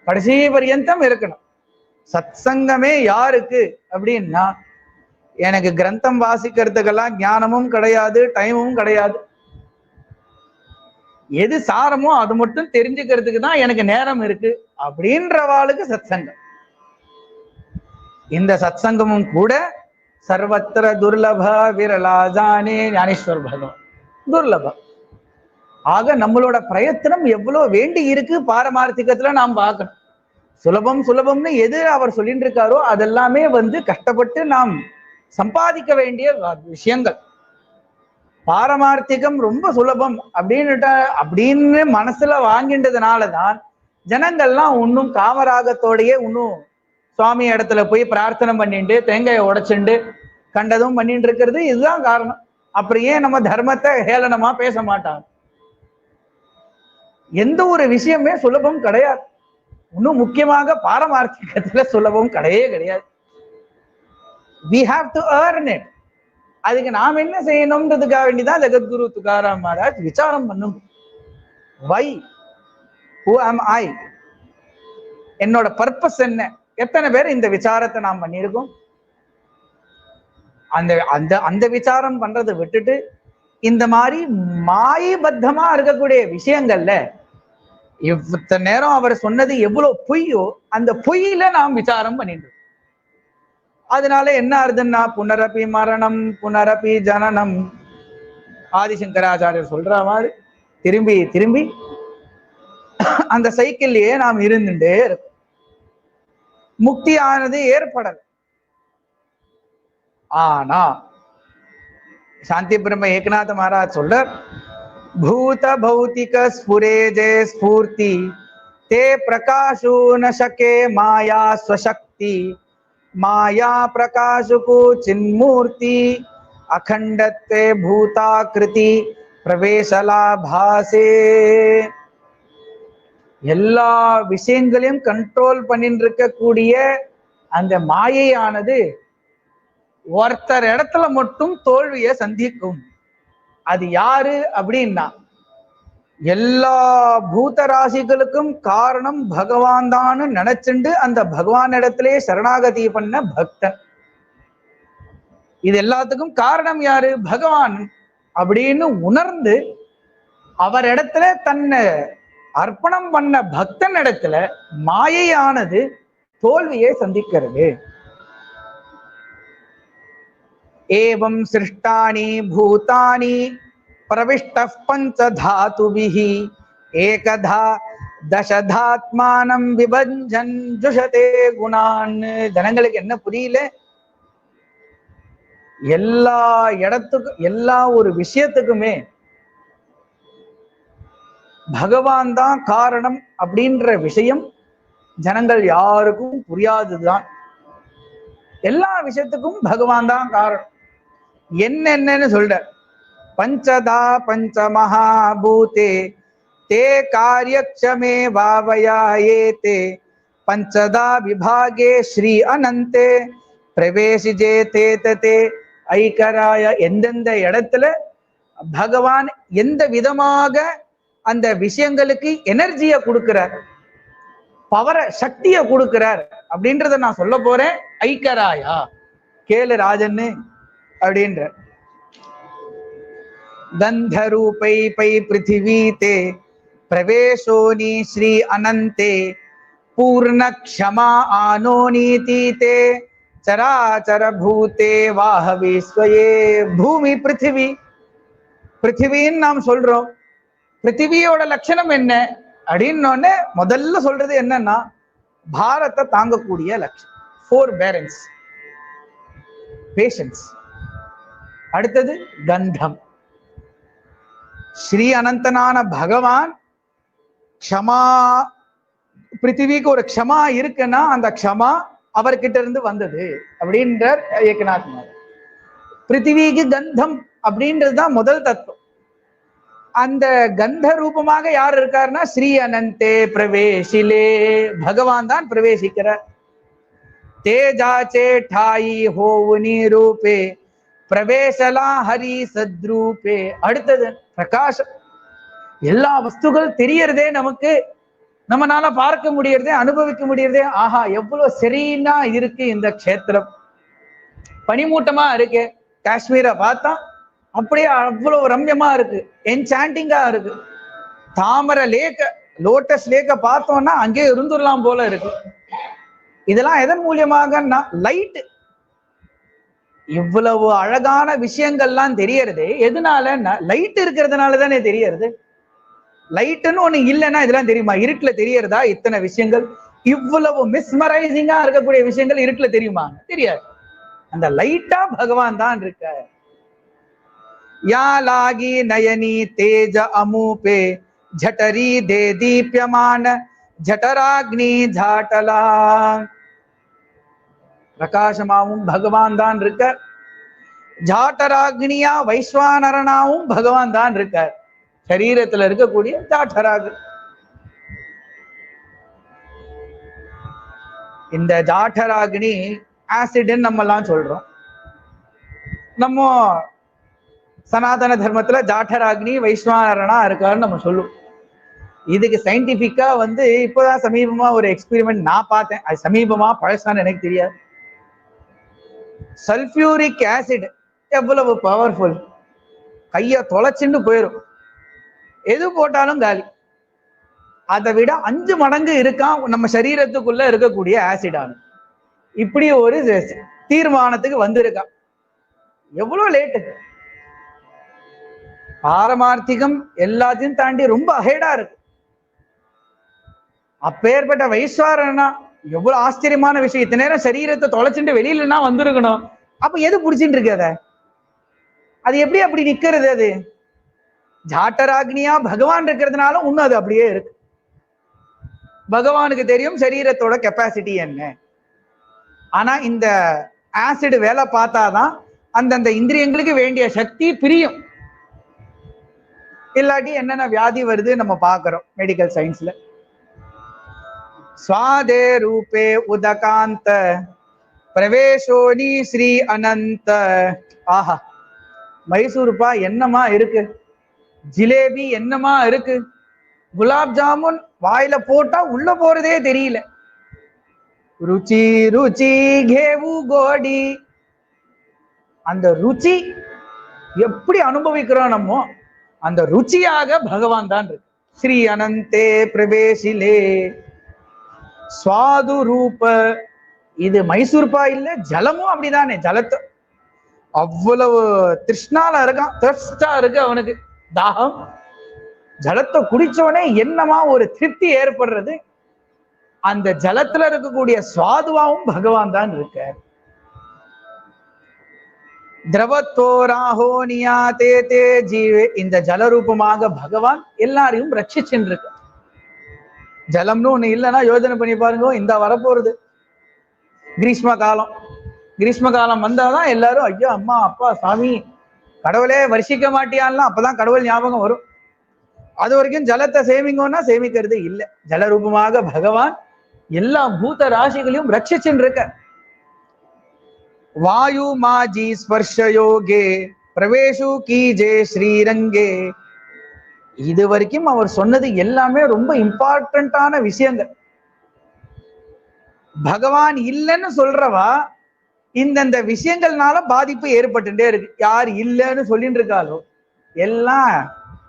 கடைசி பரியந்தம் இருக்கணும். சத் சங்கமே யாருக்கு அப்படின்னா, எனக்கு கிரந்தம் வாசிக்கிறதுக்கெல்லாம் ஞானமும் கிடையாது, டைமும் கிடையாது, எது சாரமோ அது மட்டும் தெரிஞ்சுக்கிறதுக்கு தான் எனக்கு நேரம் இருக்கு அப்படின்றவாளுக்கு சத் சங்கம். இந்த சத் சங்கமும் கூட சர்வத்திர துர்லப விரலாஜானே ஞானேஸ்வர் பகவான் துர்லபம். ஆக நம்மளோட பிரயத்தனம் எவ்வளவு வேண்டி இருக்கு பாரமார்த்திகத்துல நாம் பார்க்கணும். சுலபம் சுலபம்னு எது அவர் சொல்லிட்டு இருக்காரோ அதெல்லாமே கஷ்டப்பட்டு நாம் சம்பாதிக்க வேண்டிய விஷயங்கள். பாரமார்த்திகம் ரொம்ப சுலபம் அப்படின்னு மனசுல வாங்கின்றதுனாலதான் ஜனங்கள்லாம் இன்னும் காமராகத்தோடையே இன்னும் சுவாமி இடத்துல போய் பிரார்த்தனை பண்ணிட்டு தேங்காயை உடைச்சுண்டு கண்டதும் பண்ணிட்டு இருக்கிறது. இதுதான் காரணம். அப்புறம் ஏன் நம்ம தர்மத்தை ஹேளனமா பேச மாட்டாங்க? எந்த ஒரு விஷயமே சுலபம் கிடையாது. இன்னும் முக்கியமாக பாரமார்த்திகத்துல சுலபம் கிடையவே கிடையாது. we have to earn it. அதுக்கு நாம் என்ன செய்யணும்ன்றதுக்காக வேண்டிதான் ஜெகத்குரு துகாராம் மகாராஜ் விசாரம் பண்ணும். why, who am I, என்னோட பர்பஸ் என்ன? எத்தனை பேர் இந்த விசாரத்தை நாம் பண்ணியிருக்கோம்? அந்த அந்த அந்த விசாரம் பண்றதை விட்டுட்டு இந்த மாதிரி மாயபத்தமா இருக்கக்கூடிய விஷயங்கள்ல இத்தனை நேரம் அவர் சொன்னது எவ்வளவு பொய்யோ அந்த பொய்யில நாம் விசாரம் பண்ணிட்டு. அதனால என்ன ஆறுதுன்னா, புனரப்பி மரணம் புனரப்பி ஜனனம். ஆதிசங்கராச்சாரியர் சொல்ற மாதிரி திரும்பி திரும்பி அந்த சைக்கிள்லயே நாம் இருந்துட்டே இருக்கோம். முக்தி ஆனது ஏற்படல. ஆனா சாந்தி பிரம்ம ஏகநாத மகாராஜ் சொல்ற, பூத பௌத்திக ஸ்புரே ஜெய ஸ்பூர்த்தி தே பிரகாஷு ந சகே மாயா ஸ்வசக்தி மாயா பிரகாஷுகு சின்மூர்த்தி அகண்டத்வே பூதாகிருதி பிரவேசலாபாசே. எல்லா விஷயங்களையும் கண்ட்ரோல் பண்ணிட்டு இருக்கக்கூடிய அந்த மாயையானது ஒருத்தர் இடத்துல மட்டும் தோல்வியை சந்திக்கும். அது யாரு அப்படின்னா, எல்லா பூத ராசிகளுக்கும் காரணம் பகவான் தான் நினைச்சுண்டு அந்த பகவான் இடத்திலே சரணாகதி பண்ண பக்தன். இது எல்லாத்துக்கும் காரணம் யாரு? பகவான் அப்படின்னு உணர்ந்து அவர் இடத்துல தன்னை அர்ப்பணம் பண்ண பக்தன் இடத்துல மாயையானது தோல்வியை சந்திக்கிறது. ஏவம் சிருஷ்டானி பூதானி பிரவிஷ்ட பஞ்சதாதுபிஹி ஏகதா தசதாத்மானம் விபஞ்சன் ஜுஷதே குணான். ஜனங்களுக்கு என்ன புரியல? எல்லா இடத்துக்கும் எல்லா ஒரு விஷயத்துக்குமே பகவான் தான் காரணம் அப்படின்ற விஷயம் ஜனங்கள் யாருக்கும் புரியாதுதான். எல்லா விஷயத்துக்கும் பகவான் தான் காரணம். என்னன்னு சொல்ற, பஞ்சதா பஞ்ச மகாபூதே தே காரியக்ஷமே வாவயாயேதே பஞ்சதா விபாகே ஸ்ரீ அனந்தே பிரவேசிஜே தே தே ஐகராய. எந்தெந்த இடத்துல பகவான் எந்த விதமாக அந்த விஷயங்களுக்கு எனர்ஜியை கொடுக்கிறார், பவரை சக்தியை கொடுக்கிறார் அப்படின்றத நான் சொல்ல போறேன். ஐக்கராயா கேளு ராஜன்னு அப்படின்ற. கந்தரூபை பை பிருத்திவி தே பிரவேசோனி ஸ்ரீ அனந்தே பூர்ண க்ஷமா ஆனோனீதி தே சராச்சர பூதே வாஹவி ஸ்வயே. பூமி பிருத்திவி, பிருத்திவின்னு நாம் சொல்றோம். பிருத்திவியோட லட்சணம் என்ன அப்படின்னு முதல்ல சொல்றது என்னன்னா, பாரத்தை தாங்கக்கூடிய லட்சணம், ஃபோர்பேரன்ஸ், பேஷன்ஸ். அடுத்தது கந்தம். ஸ்ரீ அனந்தனான பகவான் க்ஷமா, பிருத்திவிக்கு ஒரு க்ஷமா இருக்குன்னா அந்த க்ஷமா அவர்கிட்ட இருந்து வந்தது அப்படின்றார் ஏகநாத் மாதர். பிருத்திவிக்கு கந்தம் அப்படின்றதுதான் முதல் தத்துவம். அந்த கந்த ரூபமாக யார் இருக்காருன்னா ஸ்ரீ அனந்தே பிரவேசிலே, பகவான் தான் பிரவேசிக்கிறார். தேஜாச்சே டாயி ஹோவுனி ரூபே பிரவேசலா ஹரி சத்ரூபே. அடுத்தது பிரகாசம். எல்லா வஸ்துகள் தெரியறதே நமக்கு, நம்மனால பார்க்க முடியறதே, அனுபவிக்க முடியறதே. ஆஹா, எவ்வளவு சரின்னா இருக்கு இந்த க்ஷேத்திரம். பனிமூட்டமா இருக்கு, காஷ்மீரை பார்த்தா அப்படியே அவ்வளவு ரம்யமா இருக்கு, என்சாண்டிங்கா இருக்கு. தாமரை லேக்க, லோட்டஸ் லேக்க பார்த்தோம்னா அங்கே இருந்துடலாம் போல இருக்கு. இதெல்லாம் எதன் மூலியமாக? லைட். இவ்வளவு அழகான விஷயங்கள்லாம் தெரியறது எதனால? லைட் இருக்கிறதுனால தானே தெரியறது. லைட்டுன்னு ஒண்ணு இல்லைன்னா இதெல்லாம் தெரியுமா? இருட்டுல தெரியறதா இத்தனை விஷயங்கள்? இவ்வளவு மிஸ்மரைசிங்கா இருக்கக்கூடிய விஷயங்கள் இருட்டுல தெரியுமா? தெரியாது. அந்த லைட்டா பகவான் தான் இருக்க. யா லாகி நயனி தேஜ அமூபே ஜட்டரி தே தீப்யமான ஜட்டராக்னி ஜாட்டலா. பிரகாசமாவும் பகவான் தான் இருக்க, ஜாட்டராக்னியா வைஸ்வானரனாவும் பகவான் தான் இருக்கார். சரீரத்துல இருக்கக்கூடிய ஜாட்டராக். இந்த ஜாட்டராக்னி ஆசிட்ன்னு நம்ம எல்லாம் சொல்றோம். நம்ம சனாதன தர்மத்துல ஜாட்டராக்னி வைஸ்வானரனா இருக்காருன்னு நம்ம சொல்லுவோம். இதுக்கு சயின்டிபிக்கா இப்போதான் சமீபமா ஒரு எக்ஸ்பெரிமெண்ட் நான் பார்த்தேன். அது சமீபமா பழசான்னு எனக்கு தெரியாது. சல்பியூரிக் ஆசிட் எவ்வளவு பவர்ஃபுல், கைய தொலைச்சின்னு போயிடும், எது போட்டாலும் காலி. அதை விட 5 மடங்கு இருக்கான் நம்ம சரீரத்துக்குள்ள இருக்கக்கூடிய ஆசிடானு. இப்படி ஒரு தீர்மானத்துக்கு வந்திருக்கான். எவ்வளவு லேட்டு. பாரமார்த்திகம் எல்லாத்தையும் தாண்டி ரொம்ப அஹேடா இருக்கு. அப்பேற்பட்ட வைஸ்வாரனா எவ்வளவு ஆச்சரியமான விஷயம். இத்தனை நேரம் சரீரத்தை தொலைச்சுட்டு வெளியிலன்னா வந்திருக்கணும். அப்ப எது புடிச்சுட்டு இருக்கு? அது எப்படி அப்படி நிக்கிறது? அது ஜாட்டராக்னியா பகவான் இருக்கிறதுனால இன்னும் அது அப்படியே இருக்கு. பகவானுக்கு தெரியும் சரீரத்தோட கெப்பாசிட்டி என்ன. ஆனா இந்த ஆசிட் வேலை பார்த்தாதான் அந்தந்த இந்திரியங்களுக்கு வேண்டிய சக்தி பிரியும். இல்லாட்டி என்னென்ன வியாதி வருது நம்ம பாக்குறோம் மெடிக்கல் சயின்ஸ்ல. स्वादे रूपे उदकांत प्रवेशोनी श्री अनंत. ஆஹா, மைசூர்பா என்னமா இருக்கு, ஜிலேபி என்னமா இருக்கு, குலாப் ஜாமுன் வாயில போட்டா உள்ள போறதே தெரியல. ருச்சி ருச்சி கேவு கோடி. அந்த ருச்சி எப்படி அனுபவிக்கிறோம் நம்ம, அந்த ருச்சியாக பகவான் தான் இருக்கு. ஸ்ரீ அனந்தே பிரவேசிலே சுவாது ரூப. இது மைசூர்பா இல்ல, ஜலமும் அப்படிதானே. ஜலத்தை அவ்வளவு திருஷ்ணால இருக்கான், திரஸ்டா இருக்கு அவனுக்கு தாகம். ஜலத்தை குடிச்சோடனே என்னமா ஒரு திருப்தி ஏற்படுறது. அந்த ஜலத்துல இருக்கக்கூடிய சுவாதுவாவும் பகவான் தான் இருக்க. திரவத்தோராஹோ நியாதே தே ஜீவே. இந்த ஜலரூபமாக பகவான் எல்லாரையும் ரட்சிச்சுட்டு இருக்க. ஜலம்னு ஒண்ணு இல்லைன்னா யோஜனை பண்ணி பாருங்க. இந்த வரப்போறது கிரீஷ்ம காலம். கிரீஷ்ம காலம் வந்தாதான் எல்லாரும் ஐயோ அம்மா அப்பா சாமி கடவுளே வருஷிக்க மாட்டியான்லாம் அப்பதான் கடவுள் ஞாபகம் வரும். அது வரைக்கும் ஜலத்தை சேமிங்கன்னா சேமிக்கிறது இல்லை. ஜலரூபமாக பகவான் எல்லா பூத ராசிகளையும் ரட்சிச்சுன்னு இருக்க. வாயு மாஜி ஸ்பர்ஷயோகே பிரவேசு கீஜே ஸ்ரீரங்கே. இது வரைக்கும் அவர் சொன்னது எல்லாமே ரொம்ப இம்பார்ட்டன்டான விஷயங்கள். பகவான் இல்லைன்னு சொல்றவா இந்தந்த விஷயங்கள்னால பாதிப்பு ஏற்பட்டுட்டே இருக்கு. யார் இல்லைன்னு சொல்லிட்டு இருக்காளோ எல்லாம்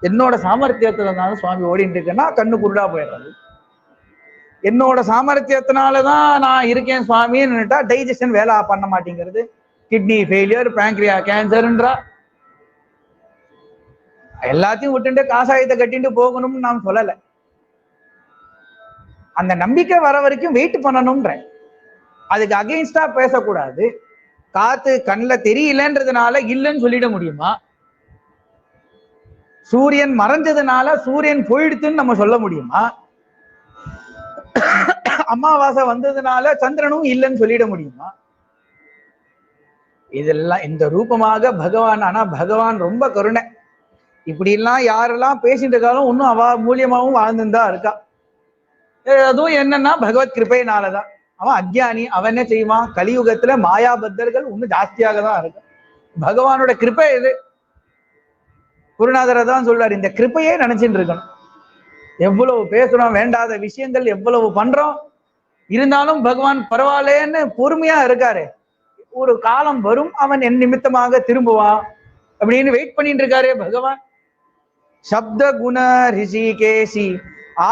என்னோட சாமர்த்தியத்துல சுவாமி ஓடிட்டு இருக்குன்னா கண்ணு குருடா போயிடுறது. என்னோட சாமர்த்தியத்தினாலதான் நான் இருக்கேன் சுவாமின்னுட்டா டைஜஷன் வேலை பண்ண மாட்டேங்கிறது, கிட்னி ஃபெயிலியர், பேங்க்ரியா கேன்சர்ன்றா. எல்லாத்தையும் விட்டுட்டு காசாயத்தை கட்டிட்டு போகணும்னு நான் சொல்லல. அந்த நம்பிக்கை வர வரைக்கும் வெயிட் பண்ணணும்ன்ற. அதுக்கு அகெயின்ஸ்டா பேசக்கூடாது. காத்து கண்ணில் தெரியலன்றதுனால இல்லைன்னு சொல்லிட முடியுமா? சூரியன் மறைஞ்சதுனால சூரியன் போயிடுத்துன்னு நம்ம சொல்ல முடியுமா? அமாவாசை வந்ததுனால சந்திரனும் இல்லைன்னு சொல்லிட முடியுமா? இதெல்லாம் இந்த ரூபமாக பகவான். ஆனா பகவான் ரொம்ப கருணை. இப்படி எல்லாம் யாரெல்லாம் பேசிட்டு இருக்காலும் இன்னும் அவ மூலியமாவும் வாழ்ந்துதான் இருக்கா. அதுவும் என்னன்னா பகவத் கிருபையினாலதான். அவன் அஜ்ஞானி, அவன் என்ன செய்வான்? கலியுகத்துல மாயாபத்தர்கள் இன்னும் ஜாஸ்தியாக தான் இருக்கு. பகவானோட கிருபை இது. குருநாதரை தான் சொல்றாரு, இந்த கிருப்பையே நினைச்சுட்டு இருக்கணும். எவ்வளவு பேசுறோம், வேண்டாத விஷயங்கள் எவ்வளவு பண்றோம், இருந்தாலும் பகவான் பரவாயில்லன்னு பொறுமையா இருக்காரு. ஒரு காலம் வரும், அவன் என் நிமித்தமாக திரும்புவான் அப்படின்னு வெயிட் பண்ணிட்டு இருக்காரு பகவான். சப்த குண ரிஷிகேசி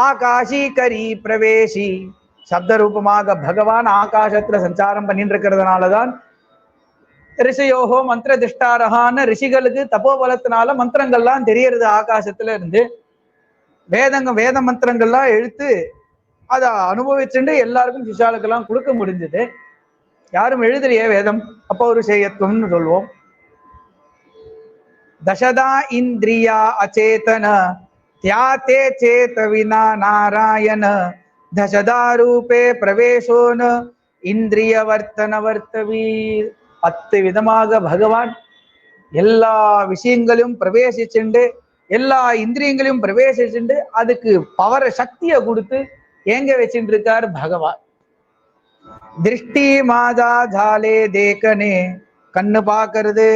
ஆகாஷி கரி பிரவேசி. சப்த ரூபமாக பகவான் ஆகாசத்துல சஞ்சாரம் பண்ணிட்டு இருக்கிறதுனாலதான் ரிஷியோகோ மந்திர திஷ்டாரகான்னு ரிஷிகளுக்கு தபோபலத்தினால மந்திரங்கள்லாம் தெரியறது. ஆகாசத்துல இருந்து வேத மந்திரங்கள்லாம் எழுத்து அதை அனுபவிச்சுட்டு எல்லாருக்கும் சிஷாலுக்கெல்லாம் கொடுக்க முடிஞ்சது. யாரும் எழுதுறியே வேதம், அப்போ ஒரு செய்யத்துவம்னு சொல்லுவோம். தசதா இந்திரியா அச்சேதன தியாத்தே சேத வினா நாராயண தசதா ரூபே பிரவேசோன இந்திரிய வர்த்தன வர்த்தவீர். 10 விதமாக பகவான் எல்லா விஷயங்களையும் பிரவேசிச்சுண்டு, எல்லா இந்திரியங்களையும் பிரவேசிச்சுண்டு, அதுக்கு பவர் சக்தியை கொடுத்து எங்க வச்சுட்டு இருக்கார் பகவான். திருஷ்டி மாதா ஜாலே தேக்கனே, கண்ணு பார்க்கறது.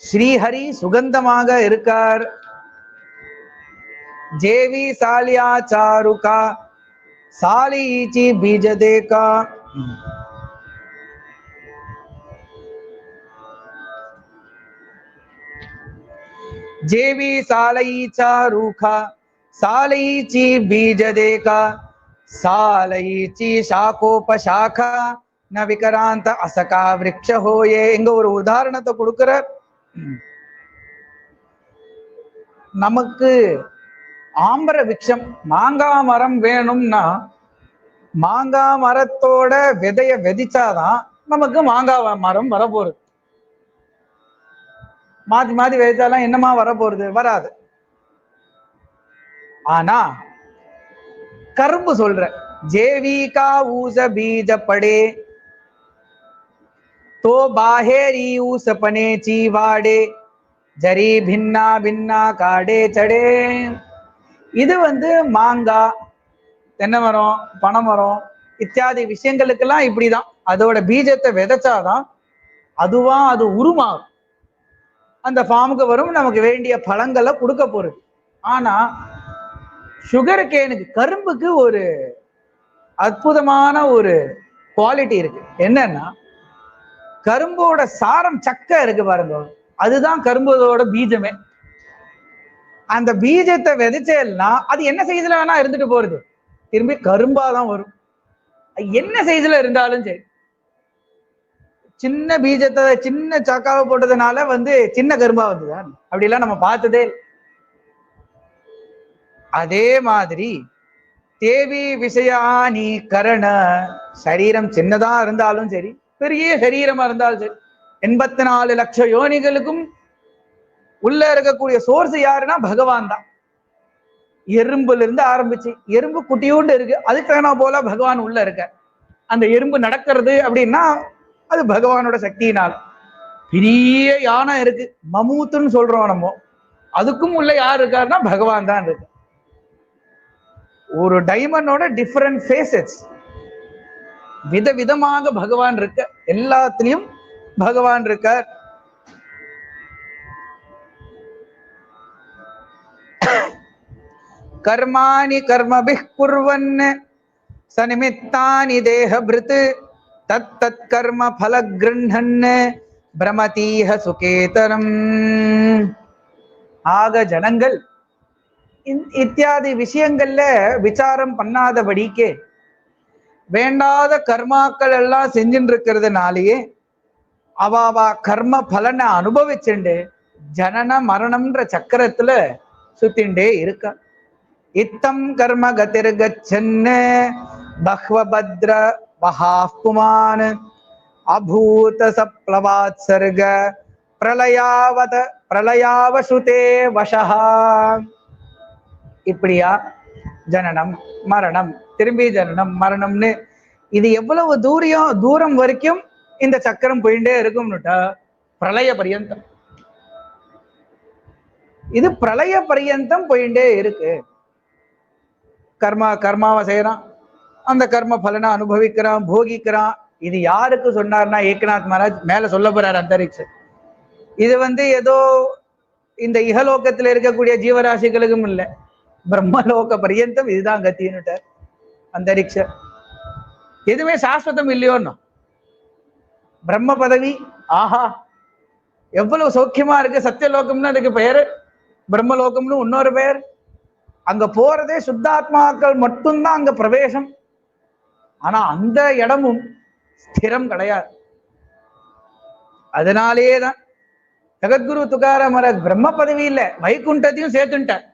ஸ்ரீஹரி சுகந்தமாக இருக்கார். ஜேவி சாலியா சாருகா சாலிச்சி பீஜ தேக்கா. जेवी सालईचा रूखा सालईची बीज देका सालईची शाखोपशाखा न विक्रांत असका वृक्ष होये. இங்க ஒரு உதாரணத்தை கொடுக்கிற. நமக்கு ஆம்பர விக்ஷம் மாங்காய் மரம் வேணும்னா மாங்காய் மரத்தோட விதைய விதிச்சாதான் நமக்கு மாங்காய் மரம் வரப்போகுது. மாத்தி மாத்தி விதைச்சாலாம் என்னமா வரப்போறது? வராது. ஆனா கரும்பு சொல்ற, ஜேவிகா ஊச பீஜ படே तो बाहेरी ऊस पने चीवाडे जरी भिन्ना भिन्ना काडे चढ़े. இது மாங்காய், தென்னை மரம், பனைமரம் இத்தியாதி விஷயங்களுக்கெல்லாம் இப்படிதான். அதோட பீஜத்தை விதைச்சாதான் அதுவா அது உருமாகும், அந்த ஃபார்முக்கு வரும், நமக்கு வேண்டிய பழங்களை கொடுக்க போறது. ஆனா சுகர் கேனுக்கு, கரும்புக்கு ஒரு அற்புதமான ஒரு குவாலிட்டி இருக்கு. என்னன்னா, கரும்போட சாரம் சக்கை இருக்கு பாருங்க, அதுதான் கரும்போட பீஜமே. அந்த பீஜத்தை விதைச்சேன்னா அது என்ன சைஸ்ல வேணா இருந்துட்டு போறது, திரும்பி கரும்பாதான் வரும். என்ன சைஸ்ல இருந்தாலும் சரி. சின்ன பீஜத்தை சின்ன சக்காவை போட்டதுனால சின்ன கரும்பா வந்துதான் அப்படிலாம் நம்ம பார்த்ததே. அதே மாதிரி தேவி விஷயானி கரண, சரீரம் சின்னதா இருந்தாலும் சரி, பெரிய சரீரமா இருந்தாலும் சரி, 84 லட்சம் யோனிகளுக்கும் உள்ள இருக்கக்கூடிய சோர்ஸ் யாருன்னா பகவான் தான். எறும்புல இருந்து ஆரம்பிச்சு, எறும்பு குட்டியோண்டு இருக்கு, அதுக்கான போல பகவான் உள்ள இருக்க. அந்த எறும்பு நடக்கிறது அப்படின்னா அது பகவானோட சக்தியினால். பெரிய யானை இருக்கு, மமூத்துன்னு சொல்றோம் நம்ம, அதுக்கும் உள்ள யார் இருக்காருன்னா பகவான் தான் இருக்கு. ஒரு டைமண்டோட டிஃபரண்ட் ஃபேஸஸ், விதவிதமாக பகவான் இருக்க. எல்லாத்திலையும் பகவான் இருக்கார். கர்மாணி கர்மபிஹ் குர்வன் சநிமித்தானி தேஹபிருத் தத் தத் கர்ம பல கிருண்ணன் பிரமதீஹ சுகேதரம். ஆக ஜனங்கள் இத்தியாதி விஷயங்கள்ல விசாரம் பண்ணாதபடிக்கே வேண்டாத கர்மாக்கள் எல்லாம் செஞ்சுட்டு இருக்கிறதுனாலேயே அவாவா கர்ம பலனை அனுபவிச்சுண்டு ஜனன மரணம்ன்ற சக்கரத்துல சுத்திண்டே இருக்க. இத்தம் கர்ம கதிர் கச்சன்னு பஹ்வபத்ர வஹாப்புமான் அபூத சப்ளவாத் சர்க பிரளயாவசுதே வசஹா. இப்படியா ஜனனம் மரணம் திரும்பி ஜனனம் மரணம்னு இது எவ்வளவு தூரம் வரைக்கும் இந்த சக்கரம் போயிட்டே இருக்கும்னுட்டா பிரளய பரியந்தம். இது பிரளய பரியந்தம் போயிட்டே இருக்கு. கர்மாவை செய்யறான், அந்த கர்ம பலனை அனுபவிக்கிறான், போகிக்கிறான். இது யாருக்கு சொன்னார்னா ஏக்நாத் மகாராஜ் மேல சொல்ல போறாரு அந்தரிக்ஷ. இது ஏதோ இந்த இகலோகத்துல இருக்கக்கூடிய ஜீவராசிகளுக்கும் இல்லை, பிரம்மலோக பரியந்தம் இதுதான் கத்தின்னுட்ட. அந்தரிக்ஷ எதுவுமே சாஸ்வதம் இல்லையோன்னு. பிரம்ம பதவி ஆஹா எவ்வளவு சௌக்கியமா இருக்கு. சத்தியலோகம்னு அதுக்கு பெயர், பிரம்மலோகம்னு இன்னொரு பெயர். அங்க போறதே சுத்தாத்மாக்கள் மட்டும்தான் அங்க பிரவேசம். ஆனா அந்த இடமும் ஸ்திரம் கிடையாது. அதனாலேதான் ஜகத்குரு துகாராம் மகாராஜ் பிரம்ம பதவி இல்ல, வைகுண்டத்தையும் சேர்த்துட்டார்.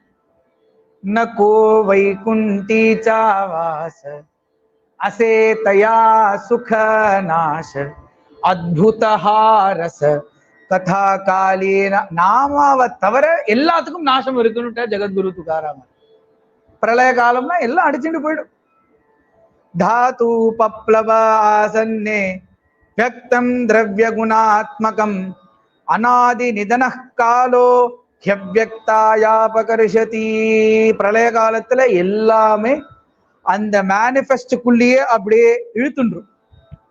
நகோ வைகுண்டி சாவாச அசேதயா சுக நாச அத்புதஹாரச கதா காலீன. நாமாவை தவிர எல்லாத்துக்கும் நாசம் இருக்குன்னு ஜெகத்குரு துகாராம். பிரளய காலம்னா எல்லாம் அடிச்சுட்டு போயிடும். தாது பப்ளவ ஆசன்னே வியக்தம் திரவிய குணாத்மகம் அநாதி நிதன காலோ ஹ்யவ்யக்தாயாபகர்ஷதி. பிரளய காலத்துல எல்லாமே அந்த மேனிஃபெஸ்டுக்குள்ளேயே அப்படியே இழுத்துன்றும்.